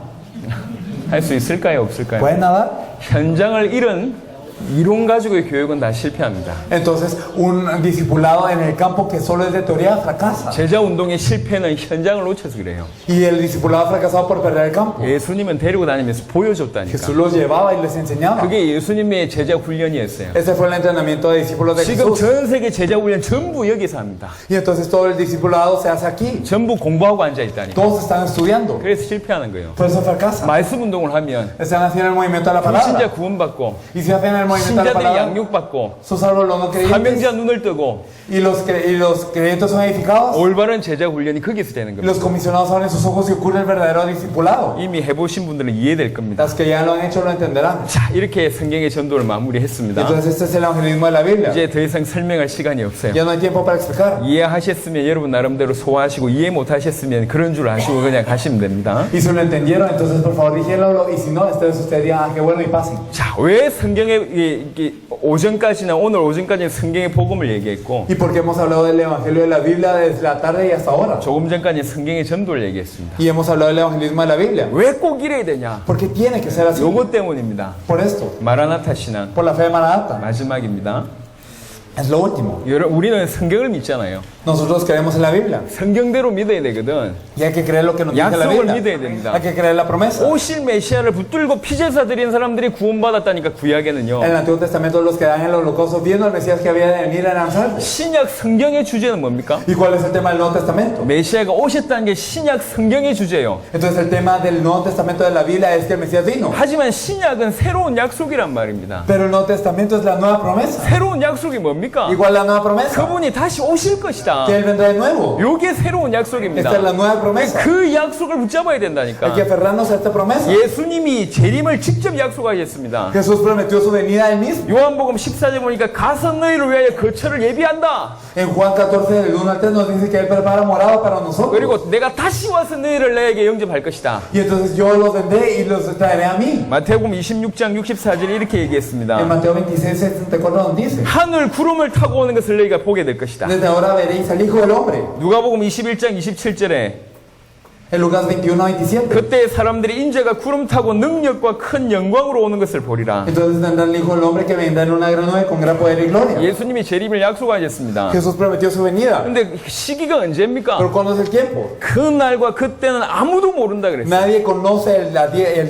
할 수 있을까요? 없을까요? ¿Pueden nadar? 현장을 잃은 이론 가지고의 교육은 다 실패합니다. Entonces, un discipulado en el campo que solo es de teoría fracasa. 제자 운동의 실패는 현장을 놓쳐서 그래요. Y el discipulado fracasado por perder el campo. 예수님은 데리고 다니면서 보여줬다니까. Jesús los llevaba y les enseñaba. 그게 예수님의 제자 훈련이었어요. Ese fue el entrenamiento de discípulos de 지금 Jesús. 전 세계 제자 훈련 전부 여기서 합니다. Y entonces todo el discipulado se hace aquí. 전부 공부하고 앉아 있다니까. Todos están estudiando. 그래서 실패하는 거예요. Por eso fracasa. 말씀 운동을 하면 Están haciendo el movimiento de la 불신자 palabra. 구원받고 Y si hacen el movimiento de la 신자들이 palabra, 양육받고 son salvos los no creyentes. 사명자 눈을 뜨고 Y los creyentes son edificados. 올바른 제자 훈련이 거기서 되는 Y 겁니다. los comisionados abren sus ojos y ocurre el verdadero discipulado. 이미 해보신 분들은 이해될 겁니다. Las que ya lo han hecho lo entenderán. 자, 이렇게 성경의 전도를 마무리했습니다. Entonces este es el evangelismo de la Biblia. 이제 더 이상 설명할 시간이 없어요. Ya no hay tiempo para explicar. 이해하셨으면 여러분 나름대로 소화하시고 이해 못하셨으면 그런 줄 아시고 그냥 가시면 됩니다. Y si lo entendieron, entonces por favor díganlo. Y si no, entonces ustedes digan, ah, qué bueno y pasen. 자, 왜 성경의 오전까지나 오늘 오전까지는 성경의 복음을 얘기했고 ¿Y por qué hemos hablado del evangelio de la Biblia desde la tarde y hasta ahora? 조금 전까지 성경의 전도를 얘기했습니다. Y hemos hablado del evangelismo de la Biblia. 왜 꼭 이래야 되냐? ¿Por qué tiene que ser así? 요것 때문입니다. Por esto. 마라나타 신앙 Por la fe de Maranatha. 마지막입니다. Es lo último. 우리는 성경을 믿잖아요. Nosotros creemos en la Biblia. 성경대로 믿어야 되거든. Y hay que creer lo que nos dice la 약속을 Biblia. 믿어야 됩니다. Hay que creer la promesa. 오실 메시아를 붙들고 피제사 드린 사람들이 구원받았다니까 구약에는요. En el Antiguo Testamento los que dan el holocausto viendo al Mesías que había de venir eran salvos. 신약 성경의 주제는 뭡니까? ¿Y cuál es el tema del Nuevo Testamento? 메시아가 오셨다는 게 신약 성경의 주제예요. Entonces el tema del Nuevo Testamento de la Biblia es que el Mesías vino. 하지만 신약은 새로운 약속이란 말입니다. Pero el Nuevo Testamento es la nueva promesa. 새로운 약속이 뭡니까? ¿Y cuál es la nueva promesa? 그분이 다시 오실 것이다. Que Él vendrá de nuevo. 요게 새로운 약속입니다. Esta es la nueva promesa. 그 약속을 붙잡아야 Hay que 된다니까. aferrarnos a esta promesa. 예수님이 재림을 직접 약속하셨습니다. Jesús prometió su venida a Él mismo. 요한복음 14절 보니까 가서 너희를 위하여 거처를 예비한다. En Juan 14, del 1 al 3 nos dice que Él prepara morada para nosotros. 그리고 내가 다시 와서 너희를 내게 영접할 것이다. Y entonces yo los vendré y los traeré a mí. 마태복음 26장 64절에 이렇게 En 얘기했습니다. Mateo 26, 64 nos dice: 하늘 구름을 타고 오는 것을 너희가 보게 될 것이다. Desde ahora veréis al Hijo del Hombre. 누가복음 21장 27절에 En Lucas 21, 27. 그때 사람들이 인자가 구름 타고 능력과 큰 영광으로 오는 것을 보리라. Entonces vendrá el Hijo del Hombre que vendrá en una gran nube con gran poder y gloria. 예수님이 재림을 약속하셨습니다. Jesús prometió su venida. 근데 시기가 언제입니까? Pero ¿cuándo es el tiempo? 그날과 그때는 아무도 모른다 그랬어요. Nadie conoce el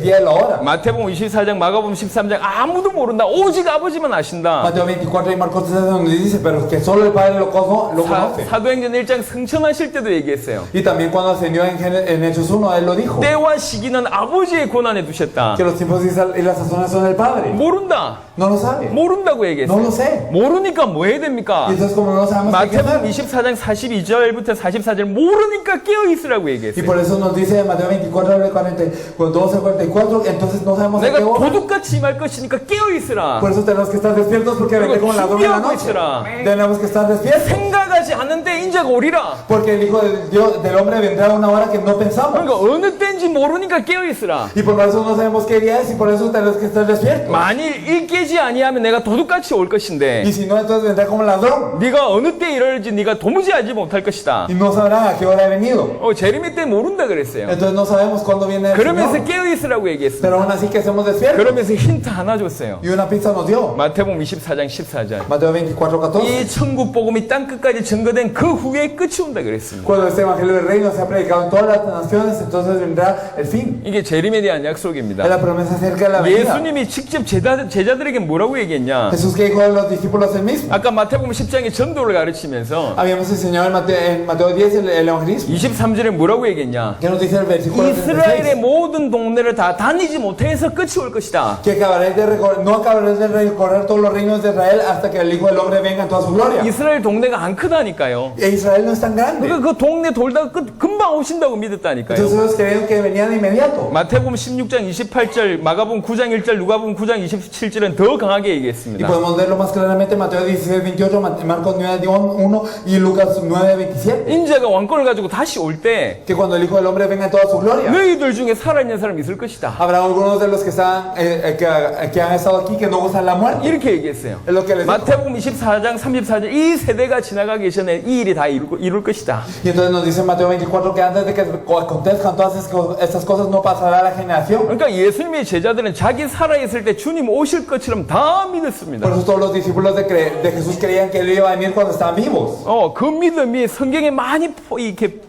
día y la hora. 마태복음 24장, 마가복음 13장 아무도 모른다. 오직 아버지만 아신다. Mateo 24 y Marcos 13 donde dice, pero que solo el Padre lo conoce. 사도행전 1장 승천하실 때도 얘기했어요. Y también cuando ascendió en Hechos 1, Él lo dijo. 때와 시기는 아버지의 권한에 두셨다. Que los tiempos y las sazones son del Padre. 모른다. No lo sabe. 모른다고 얘기했어요. No lo sé. 모르니까 뭐 해야 됩니까? Y entonces como no lo sabemos, ¿qué hay que 마태복음 hacer? 24장 42절부터 44절 모르니까 깨어 있으라고 Y 얘기했어요. por eso nos dice en Mateo 24, 40, con 12, 44, entonces no sabemos a 내가 qué hora. 도둑같이 임할 것이니까 깨어 있으라. Por eso tenemos que estar despiertos porque vendré como el ladrón de la 준비하고 noche. 있으라. Tenemos que estar despiertos. 생각하지 않는데 인자가 오리라. Porque el Hijo del Hombre vendrá a una hora que no pensamos. 그러니까 어느 때인지 모르니까 깨어 있으라. Y por eso no sabemos qué día es y por eso tenemos que estar despiertos. 만일 일 깨지 아니하면 내가 도둑같이 올 것인데 Y si no, entonces vendrá como el ladrón. 네가 어느 때 이럴지 네가 도무지 알지 못할 것이다. Y no sabrán a qué hora he venido. 재림이 때 모른다 그랬어요. Entonces no sabemos cuándo viene el 그러면서 Señor. 깨어 있으라고 얘기했습니다. Pero aún así que hacemos despiertos. 그러면서 힌트 하나 줬어요. Y una pista nos dio. 마태복음 24장 14절. Mateo 24, 14. 이 천국 복음이 땅 끝까지 증거된 그 후에 끝이 온다 그랬습니다. Cuando este evangelio del reino se ha predicado en todas las naciones, entonces vendrá el fin. 이게 재림에 대한 Es 약속입니다. la promesa acerca de la venida. 예수님이 직접 제자들에게 뭐라고 얘기했냐? Jesús que dijo a los discípulos el mismo. 아까 마태복음 10장의 전도를 가르치면서 Habíamos enseñado en Mateo 10 el evangelismo. 23절에 뭐라고 얘기했냐? ¿Qué nos dice el versículo 이스라엘의 36? 모든 동네를 다 다니지 못해서 끝이 올 것이다. Que no acabaréis de recorrer todos los reinos de Israel hasta que el Hijo del Hombre venga en toda su gloria. 이스라엘 동네가 안 크다니까요. E Israel no es tan grande. 그러니까 그 동네 돌다가 금방 오신다고 믿었다니까요. Entonces ellos creyeron que venían de inmediato. 마태복음 16장 28절, 마가복음 9장 1절, 누가복음 9장 27절은 더 강하게 Y 얘기했습니다. podemos verlo más claramente en Mateo 16, 28, Marcos 9, 1 y Lucas 9, 27. 인자가 왕권을 가지고 다시 올 때 Que cuando el Hijo del Hombre venga en toda su gloria, 너희들 중에 살아있는 사람이 있을 것이다. habrá algunos de los que han estado aquí que no gozan la muerte. 이렇게 얘기했어요. Es lo que les dijo. 마태복음 24장 34절 이 세대가 지나가기 전에 이 일이 다 이룰 것이다. Y entonces nos dice Mateo 24 que antes de que acontezcan todas estas cosas no pasará la generación. 그러니까 예수님의 제자들은 자기 살아있을 때 주님 오실 것처럼 다 믿었습니다. Por eso todos los discípulos de Jesús creían que Él iba a venir cuando estaban vivos. 그 믿음이 성경에 많이 이렇게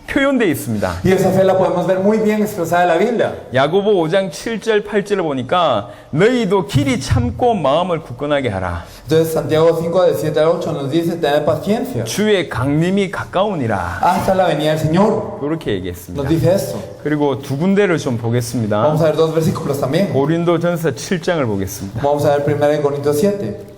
표현되어 있습니다. Y esa fe la podemos ver muy bien expresada en la Biblia. 야고보 5장 7절 8절을 보니까 너희도 길이 참고 마음을 굳건하게 하라. Entonces Santiago 5 del 7 al 8 nos dice tener paciencia 주의 강림이 가까우니라. hasta la venida del Señor. 그렇게 얘기했습니다. Nos dice esto. 그리고 두 군데를 좀 보겠습니다. Vamos a ver dos versículos también. 고린도전서 7장을 보겠습니다. Vamos a ver 1 Corintios 7.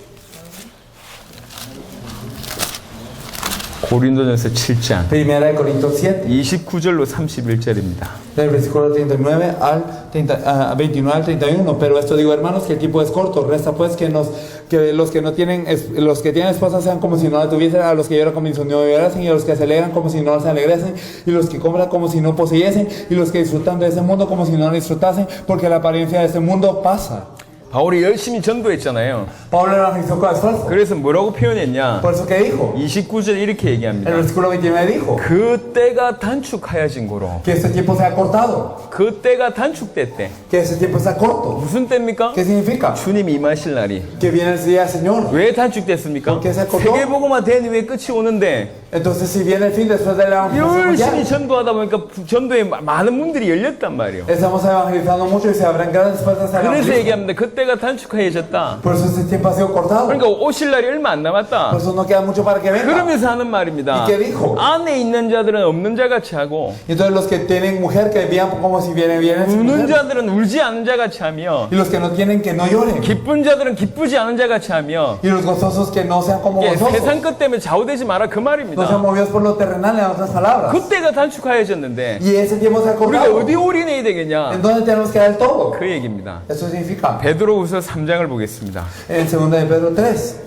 고린도전서 7장 1 Corintios 7. 29절로 31절입니다. Del versículo 39 al 29 al 31. Pero esto digo, hermanos, que el tiempo es corto. Resta pues que los que tienen esposa sean como si no la tuviesen, a los que lloran como si no llorasen, y a los que se alegran como si no se alegrasen, y los que compran como si no poseyesen, y los que disfrutan de ese mundo como si no lo disfrutasen, porque la apariencia de este mundo pasa. 바울이 열심히 전도했잖아요. Pablo evangelizó con esfuerzo. 그래서 뭐라고 표현했냐? Por eso que dijo, 29절 이렇게 얘기합니다. el versículo 29 dijo, 그 때가 단축하여진 거로. que este tiempo sea cortado, 그 때가 단축됐대. que este tiempo sea corto. 무슨 때입니까? ¿Qué significa? 주님 임하실 날이. Que viene el día del Señor. 왜 단축됐습니까? ¿Por qué se acordó? 세계복음화 된 후에 끝이 오는데 Entonces, si viene el fin después de la evangelización 열심히 mundial, 전도하다 보니까 전도에 많은 문들이 열렸단 말이에요. estamos evangelizando mucho y se abren grandes puertas al 그래서 evangelismo. 얘기합니다. 그때가 단축해졌다. Por eso este tiempo ha sido cortado. 그러니까 오실 날이 얼마 안 남았다. Por eso no queda mucho para que venga. 그러면서 하는 말입니다. ¿Y qué dijo? 안에 있는 자들은 없는 자 같이 하고 Y entonces los que tienen mujer que vivan como si vienen sin 우는 mujer. 자들은 울지 않은 자 같이 하며 Y los que no tienen que no lloren. 기쁜 자들은 기쁘지 않은 자 같이 하며 Y los gozosos que no sean como 예, gozosos. 세상 것 때문에 좌우되지 마라 그 No sean 말입니다. movidos por lo terrenal, en otras palabras. 그때가 단축하여졌는데 Y ese tiempo se ha 우리가 acordado. 어디 올인해야 되겠냐? ¿En dónde tenemos que dar el todo? 그 얘기입니다. Eso significa. 베드로후서 3장을 보겠습니다. En 2 de Pedro 3.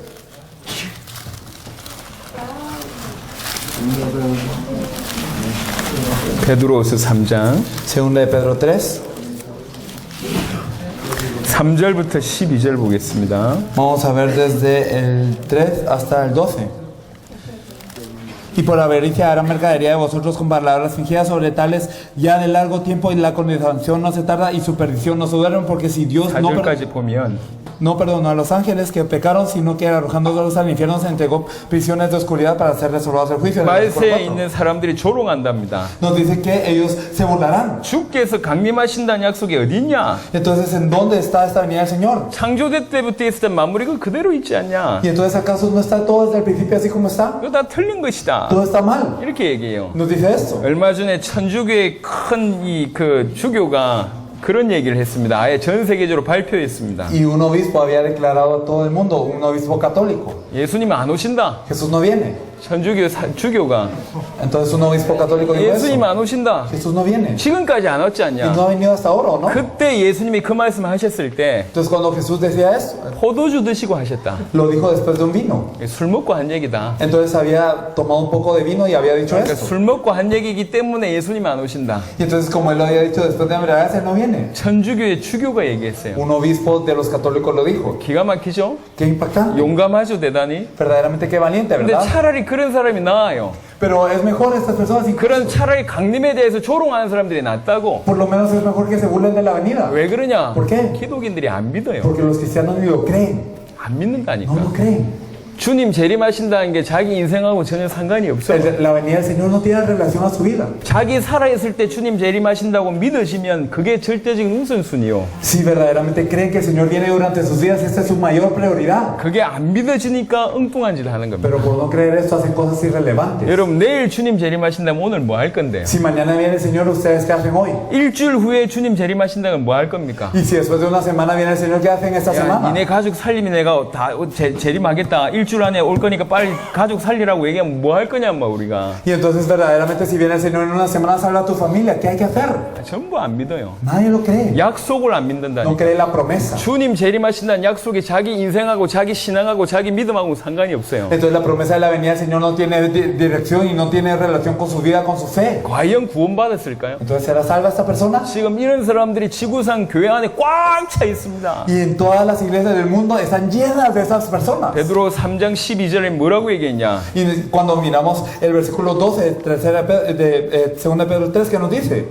베드로후서 3장 2 de Pedro 3. 3절부터 12절 보겠습니다. Vamos a ver desde el 3 hasta el 12. Y por avaricia harán mercadería de vosotros con palabras fingidas sobre tales ya de largo tiempo, y la condenación no se tarda y su perdición no se duerme, porque si Dios no, 4절까지 보면 no perdonó a los ángeles que pecaron, sino que arrojándolos al infierno se entregó prisiones de oscuridad para ser reservados al juicio. En el versículo 말세에 4, 있는 사람들이 조롱한답니다. nos dice que ellos se burlarán. 주께서 강림하신다는 약속이 어디 있냐? Entonces, ¿en dónde está esta venida del Señor? 창조대 때부터 있었던 만물이 그 그대로 있지 않냐? Y entonces, ¿acaso no está todo desde el principio así como está? 이거 다 틀린 것이다. Todo está mal. 이렇게 얘기해요. Nos dice esto. 얼마 전에 천주교의 큰 이 그 주교가 그런 얘기를 했습니다. 아예 전 세계적으로 발표했습니다. Y un obispo había declarado a todo el mundo, un obispo católico, 예수님 안 오신다. Jesús no viene. 천주교 주교가 Entonces un obispo católico dijo 예수님 eso. 안 오신다. Jesús no viene. 지금까지 안 왔지 Y no 않냐? ha venido hasta ahora, ¿o no? 그때 예수님이 그 말씀을 하셨을 때 Entonces cuando Jesús decía esto, 포도주 드시고 하셨다. lo dijo después de un vino. 술 먹고 한 얘기다. Entonces había tomado un poco de vino y había dicho 그러니까 esto. 술 먹고 한 얘기이기 때문에 예수님 안 오신다. Y entonces como él lo había dicho después de embriagarse, él no viene. 천주교의 주교가 얘기했어요. Un obispo de los católicos lo dijo. 기가 막히죠? Qué impactante. 용감하죠, 대단히. Verdaderamente qué valiente, 근데 ¿verdad? 차라리 그런 사람이 나아요. Pero es mejor estas personas, 그런 차라리 강림에 대해서 조롱하는 사람들이 낫다고. por lo menos es mejor que se burlen de la venida. 왜 그러냐? ¿Por qué? 기독인들이 안 믿어요. Porque los cristianos ni lo creen. 안 No 믿는다니까. lo creen. 주님 재림하신다는 게 자기 인생하고 전혀 상관이 없어. La venida del Señor no tiene relación a su vida. 자기 살아있을 때 주님 재림하신다고 믿으시면 그게 절대적인 우선순위요. Si verdaderamente creen que el Señor viene durante sus días, esta es su mayor prioridad. 그게 안 믿어지니까 엉뚱한 짓을 하는 겁니다. Pero por no creer esto, hacen cosas irrelevantes. 여러분 내일 주님 재림하신다면 오늘 뭐 할 건데요? Si mañana viene el Señor, ¿ustedes qué hacen hoy? 일주일 후에 주님 재림하신다면 뭐 할 겁니까? Y si después de una semana viene el Señor, ¿qué hacen esta 야, semana? 니네 가족 살림이 내가 다 재림하겠다. 일주일 안에 올 거니까 빨리 가족 살리라고 얘기하면 뭐 할 거냐, 뭐 우리가. Y entonces verdaderamente si viene el Señor en una semana, salva a tu familia, ¿qué hay que hacer? 전부 안 믿어요. Nadie lo cree. 약속을 안 No 믿는다니까. cree la promesa. 주님 재림하신다는 약속이 자기 인생하고 자기 신앙하고 자기 믿음하고 상관이 없어요. Entonces la promesa de la venida del Señor no tiene dirección y no tiene relación con su vida, con su fe. 과연 구원받았을까요? Entonces ¿será salva esta persona? 지금 이런 사람들이 지구상 교회 안에 꽉 차 있습니다. Y en todas las iglesias del mundo están llenas de esas personas. 베드로 3장 12절에 뭐라고 얘기했냐? Y cuando miramos el versículo 12 de 2 de Pedro 3, que nos dice: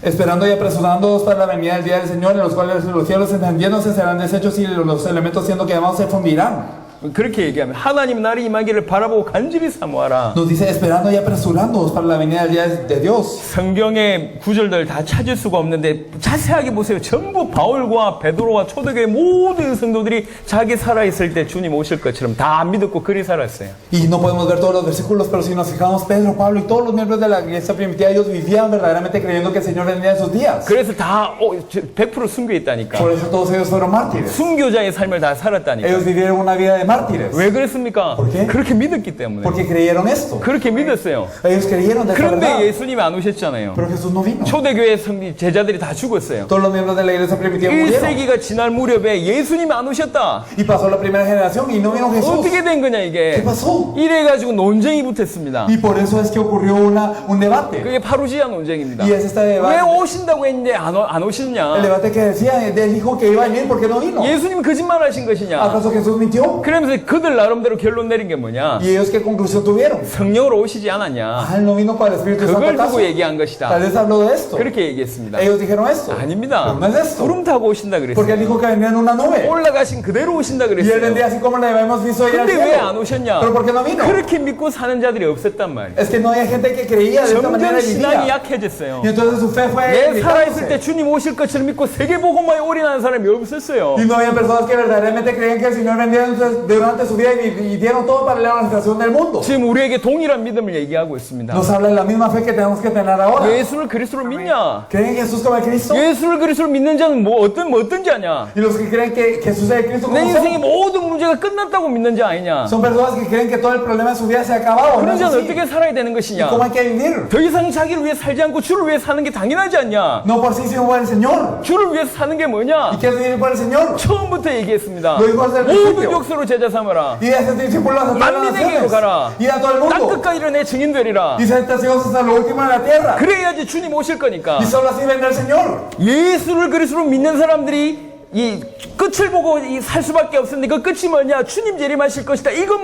esperando y apresurándonos para la venida del día del Señor, en los cuales los cielos encendiéndose serán deshechos y los elementos siendo quemados se fundirán. 그렇게 얘기하면 하나님 날이 임하기를 바라보고 간절히 사모하라. Nos dice esperando y apresurándonos para la venida del día de Dios. 성경의 구절들 다 찾을 수가 없는데 자세하게 보세요. 전부 바울과 베드로와 초대교회 모든 성도들이 자기 살아있을 때 주님 오실 것처럼 다 안 믿었고 그리 살았어요. Y no podemos ver todos los versículos, pero si nos fijamos, Pedro, Pablo y todos los miembros de la iglesia primitiva, ellos vivían verdaderamente creyendo que el Señor vendría en sus días. 그래서 다 100% 순교했다니까. Por eso todos ellos fueron mártires. 순교자의 삶을 다 살았다니까. Ellos vivieron una vida de mártires. 왜 그랬습니까? ¿Por qué? 그렇게 믿었기 때문에. Porque creyeron esto. 그렇게 믿었어요. Ellos creyeron de esta 그런데 verdad. 예수님이 안 오셨잖아요. Pero Jesús no vino. 초대교회 제자들이 다 죽었어요. Todos los miembros de la iglesia primitiva murieron. 1세기가 지날 무렵에 예수님이 안 오셨다. Y pasó la primera generación y no vino Jesús. 어떻게 된 거냐 ¿Qué 이게. pasó? 이래가지고 논쟁이 붙었습니다. Y por eso es que ocurrió un debate. 그게 파루지아 논쟁입니다. Y es este 왜 debate. 오신다고 했는데 안 El 오시느냐. debate que decía del hijo que iba a venir, ¿por qué no vino? 예수님 거짓말하신 것이냐. ¿Acaso Jesús mintió? 그러면서 그들 나름대로 결론 내린 게 뭐냐. ¿Y ellos qué conclusión tuvieron? 성령으로 오시지 않았냐. Ah, él no vino para el Espíritu Santo. 그걸 ¿Acaso? 두고 얘기한 Tal 것이다. vez habló de esto. 그렇게 얘기했습니다. Ellos dijeron esto. 아닙니다. Pero no es esto. 구름 타고 오신다 Porque 그랬어요. él dijo que venía en una nube. 올라가신 그대로 오신다 Y él 그랬어요. vendría así como le habíamos visto ir al 근데 왜 안 cielo. 오셨냐? ¿Pero por qué no vino? 그렇게 믿고 사는 자들이 없었단 말이에요. Es que no había gente que creía de esta manera 점점 y 신앙이 vivía. 약해졌어요. Y entonces su fe fue 내 살아있을 때 limitándose. 주님 오실 것처럼 믿고 세계복음화에 올인하는 사람이 없었어요. Y no había personas que verdaderamente creían que el Señor vendría durante su vida y dieron todo para la evangelización del mundo. 지금 우리에게 동일한 믿음을 얘기하고 있습니다. Nos habla de la misma fe que tenemos que tener ahora. 예수를 그리스도로 믿냐? ¿Creen que Jesús como el Cristo? 예수를 그리스도로 믿는 자는 어떤 자냐? Y los que creen que Jesús es el Cristo, 내 ¿cómo 인생의 son? 모든 문제가 끝났다고 믿는 자 아니냐? Son personas que creen que todo el problema de su vida se ha acabado. ¿No 그런 es 자는 así? 어떻게 살아야 되는 ¿Y 것이냐? cómo hay que vivir? 더 이상 자기를 위해 살지 않고 주를 위해 사는 게 당연하지 않냐? No por sí, sino por el Señor. 주를 위해서 사는 게 ¿Y 뭐냐? qué es vivir por el Señor? 처음부터 얘기했습니다. Lo dijo desde el 모든 principio. 족속으로 제자 삼아라. Y de ese discípulos a todas las 만민에게로 naciones. 가라. Y a todo el 땅 mundo. 끝까지 내 증인 되리라. Y ser testigos hasta lo último de la tierra. 그래야지 주님 오실 거니까. Y solo así vendrá el Señor. 예수를 그리스도로 믿는 사람들이 이 끝을 보고 살 수밖에 없었는데 그 끝이 뭐냐? 주님 재림하실 것이다. 이거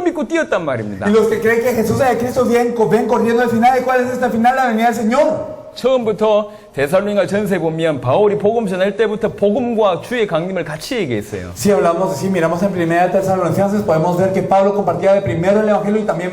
믿고 뛰었단 말입니다. Y los que creen que Jesús es el Cristo ven corriendo al final. ¿Y cuál es esta final? La venida del Señor. 처음부터 데살로니가 전서에 보면 바울이 복음 전할 때부터 복음과 주의 강림을 같이 얘기했어요. Si hablamos, si miramos en primera de Tesalonicenses, podemos ver que Pablo compartía de primero el Evangelio y también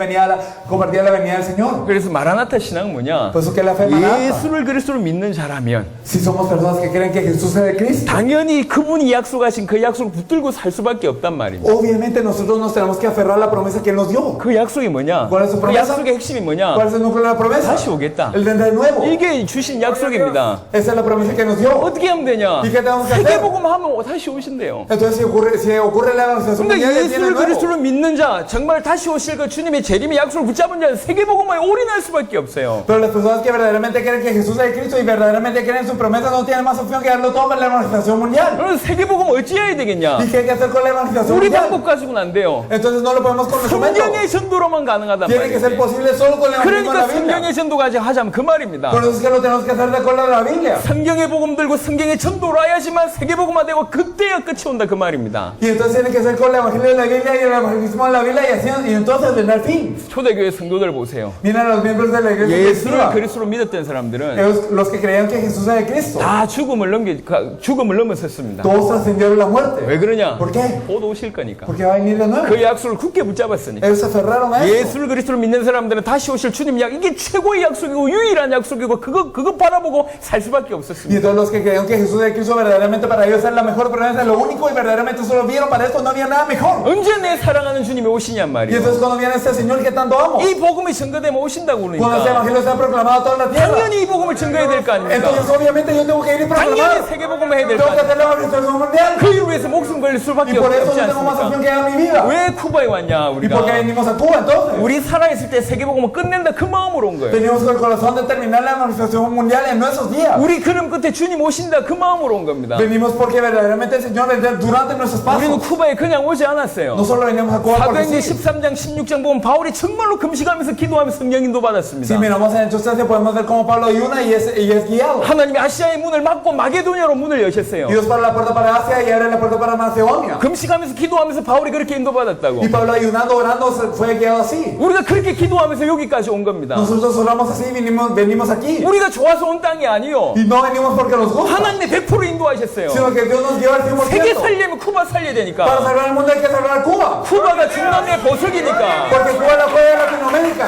compartía la venida del Señor. 그래서 마라나타 신앙은 뭐냐? Por eso que la fe manata. 예수를 그리스도로 믿는 자라면 Si somos personas que creen que Jesús es el Cristo, 당연히 그분이 약속하신 그 약속을 붙들고 살 수밖에 없단 말입니다. obviamente nosotros nos tenemos que aferrar a la promesa que Él nos dio. 그 약속이 뭐냐? ¿Cuál es su 그 promesa? 약속의 핵심이 뭐냐? ¿Cuál es el núcleo de la promesa? 다시 오겠다. Él vendrá de nuevo. 이게 주신 약속입니다. Esa es la promesa que nos dio. 어떻게 하면 되냐? ¿Y qué tenemos que hacer? 세계복음 하면 다시 오신대요. Entonces, si ocurre la evangelización 근데 mundial, Él viene de 예수를 nuevo. 그리스도로 믿는 자, 정말 다시 오실 그 주님의 재림의 약속을 붙잡은 자는 세계복음화에 올인할 수밖에 없어요. Pero las personas que verdaderamente creen que Jesús es el Cristo y verdaderamente creen en su promesa no tienen más opción que darlo todo para la evangelización mundial. 그럼 세계복음 어찌해야 되겠냐? ¿Y qué hay que hacer con la evangelización 우리 mundial? 방법 가지고는 안 돼요. Entonces no lo podemos con nuestro método. 성경의 전도로만 가능하단 Tiene que ser 말이에요. posible solo con el evangelismo de 그러니까 la Biblia. 성경의 전도까지 하자면 그 말입니다. Por eso es que lo tenemos que hacer de acuerdo a la Biblia. 성경의 복음 들고 성경의 전도로 해야지만 세계복음화 되고 그때야 끝이 온다 그 말입니다. Y entonces tiene que ser con el evangelio de la Biblia y el evangelismo de la Biblia y entonces vendrá el fin. 초대교회 성도들 보세요. Miren a los miembros de la iglesia 예수를 primitiva. 그리스도로 믿었던 사람들은 Ellos, los que creían que Jesús es el Cristo, 다 죽음을 넘어섰습니다. todos trascendieron la muerte. 왜 그러냐? ¿Por qué? 곧 오실 거니까. Porque va a venir de nuevo. 그 약속을 굳게 붙잡았으니까. Ellos se aferraron a eso. 예수를 그리스도로 믿는 사람들은 다시 오실 주님 약 이게 최고의 약속이고 유일한 약속이고 그거 바라보고 살 수밖에 Y 없었습니다. entonces los que creían que Jesús es el Cristo verdaderamente para ellos es la mejor promesa, lo único y verdaderamente solo vieron para esto, no había nada mejor. 언제 내 사랑하는 주님이 오시냔 Y 말이에요. entonces cuando viene este Señor que tanto amo, 이 복음이 증거되면 오신다고 cuando este 그러니까 evangelio sea proclamado a toda la tierra, 당연히 이 복음을 증거해야 될 거 아닙니까? entonces obviamente yo tengo que ir y 당연히 proclamar. 세계복음을 해야 될 Tengo 거 que 아닙니까? hacer la evangelización mundial. 그 일을 위해서 목숨 걸릴 Y 수밖에 por eso 없지 no tengo más opción 않습니까? que dar mi vida. 왜 쿠바에 왔냐 ¿Y por qué 우리가? venimos a Cuba entonces? 우리 살아있을 때 세계복음을 끝낸다 그 마음으로 온 거예요. Venimos con el corazón de terminar la evangelización mundial en nuestros días. 우리 걸음 끝에 주님 오신다 그 마음으로 온 겁니다. Venimos porque verdaderamente el Señor vendrá durante nuestros 우리는 pasos. 쿠바에 그냥 오지 않았어요. No solo venimos a Cuba porque 사도행전 sí. 13장 16장 보면 바울이 정말로 금식하면서 기도하면서 성령 인도 Si 받았습니다. miramos en Hechos 13 podemos ver cómo Pablo ayuna y es guiado. 하나님이 아시아의 문을 막고 마게도냐로 문을 여셨어요. Dios para la puerta para Asia y abre la puerta para Macedonia. 금식하면서 기도하면서 바울이 그렇게 인도받았다고. Y Pablo ayunando, orando, fue guiado así. 우리가 그렇게 기도하면서 여기까지 온 겁니다. Nosotros oramos así, venimos aquí. 우리가 좋아서 온 땅이 아니요. Y no venimos porque nos gusta, 하나님이 100% 인도하셨어요. sino que Dios nos lleva al 세계 100%. 살려면 쿠바 살려야 Para 되니까. salvar el mundo hay que salvar Cuba. 쿠바가 중남미의 보석이니까. Porque Cuba es la joya de Latinoamérica.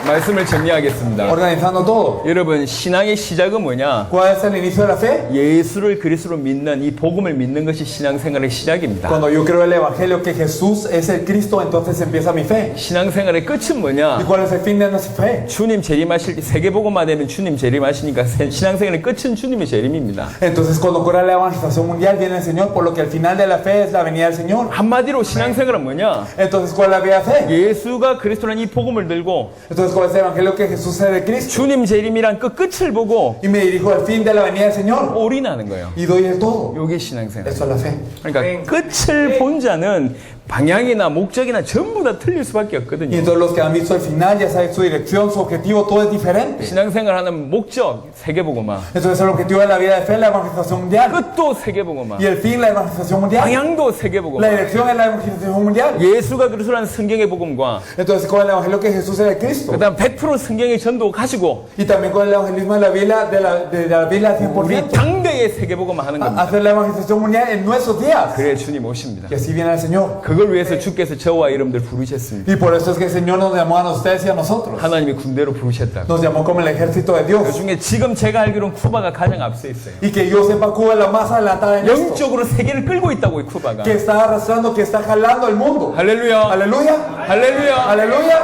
말씀을 정리하겠습니다. Organizando todo. 여러분, 신앙의 시작은 뭐냐? ¿Cuál es el inicio de la fe? 예수를 그리스도로 믿는 이 복음을 믿는 것이 신앙생활의 시작입니다. Cuando yo creo el Evangelio que Jesús es el Cristo, entonces empieza mi fe. 신앙생활의 끝은 ¿Y 뭐냐? cuál es el fin de nuestra fe? 주님 재림하실 때 세계복음화 되면 주님 재림하시니까 신앙생활의 끝은 주님의 재림입니다. Entonces cuando ocurra la evangelización mundial viene el Señor, por lo que el final de la fe es la venida del Señor. 한마디로 신앙생활은 뭐냐? Entonces ¿cuál es la vida de fe? 예수가 그리스도라는 이 복음을 들고 Entonces ¿cuál es el Evangelio que Jesús es el Cristo? 주님 재림이란 그 끝을 보고 Y me dirijo al fin de la venida del Señor 올인하는 거예요. y doy el todo. 요게 신앙생활. Eso es la fe. 그러니까 끝을 본 자는 방향이나 목적이나 전부 다 틀릴 수밖에 Y 없거든요. entonces los que han visto el final, ya saben su dirección, su objetivo, todo es diferente. 신앙생활 하는 목적 세계복음화, Entonces el objetivo de la vida de fe es la evangelización mundial. 끝도 세계복음화, Y el fin, la evangelización mundial. 방향도 La 세계복음화. dirección es la evangelización mundial. 예수가 그리스도라는 성경의 복음과 Entonces con el evangelio que Jesús es el Cristo. 그다음 100% 성경의 전도 가지고 Y también con el evangelismo de la Biblia, de la Biblia al 우리 100%. 당대의 세계복음화 하는 겁니다. Hacer la evangelización mundial en nuestros días. 그래 주님 오십니다. Y así viene el Señor. 그걸 위해서 주께서 저와 여러분들 부르셨습니다. Y por eso es que el Señor nos llamó a ustedes y a nosotros. 하나님이 군대로 부르셨다고. Nos llamó como el ejército de 그 Dios. 중에 지금 제가 알기로는 쿠바가 가장 앞서 있어요. Y que yo sepa, Cuba es la más adelantada en esto. 영적으로 세계를 끌고 있다고 이 쿠바가. Que está arrastrando, que está jalando el mundo. 할렐루야. Aleluya. 할렐루야. Aleluya.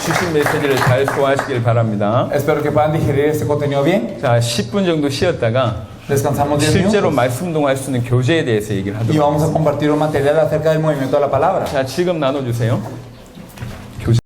주신 메시지를 잘 소화하시길 바랍니다. Espero que puedan digerir este contenido bien. 자, 10분 정도 쉬었다가 Descansamos 10 실제로 minutos. 말씀 운동할 수 있는 교제에 대해서 얘기를 Y 하도록 vamos a compartir un material acerca del movimiento de la palabra. 자, 지금 나눠주세요.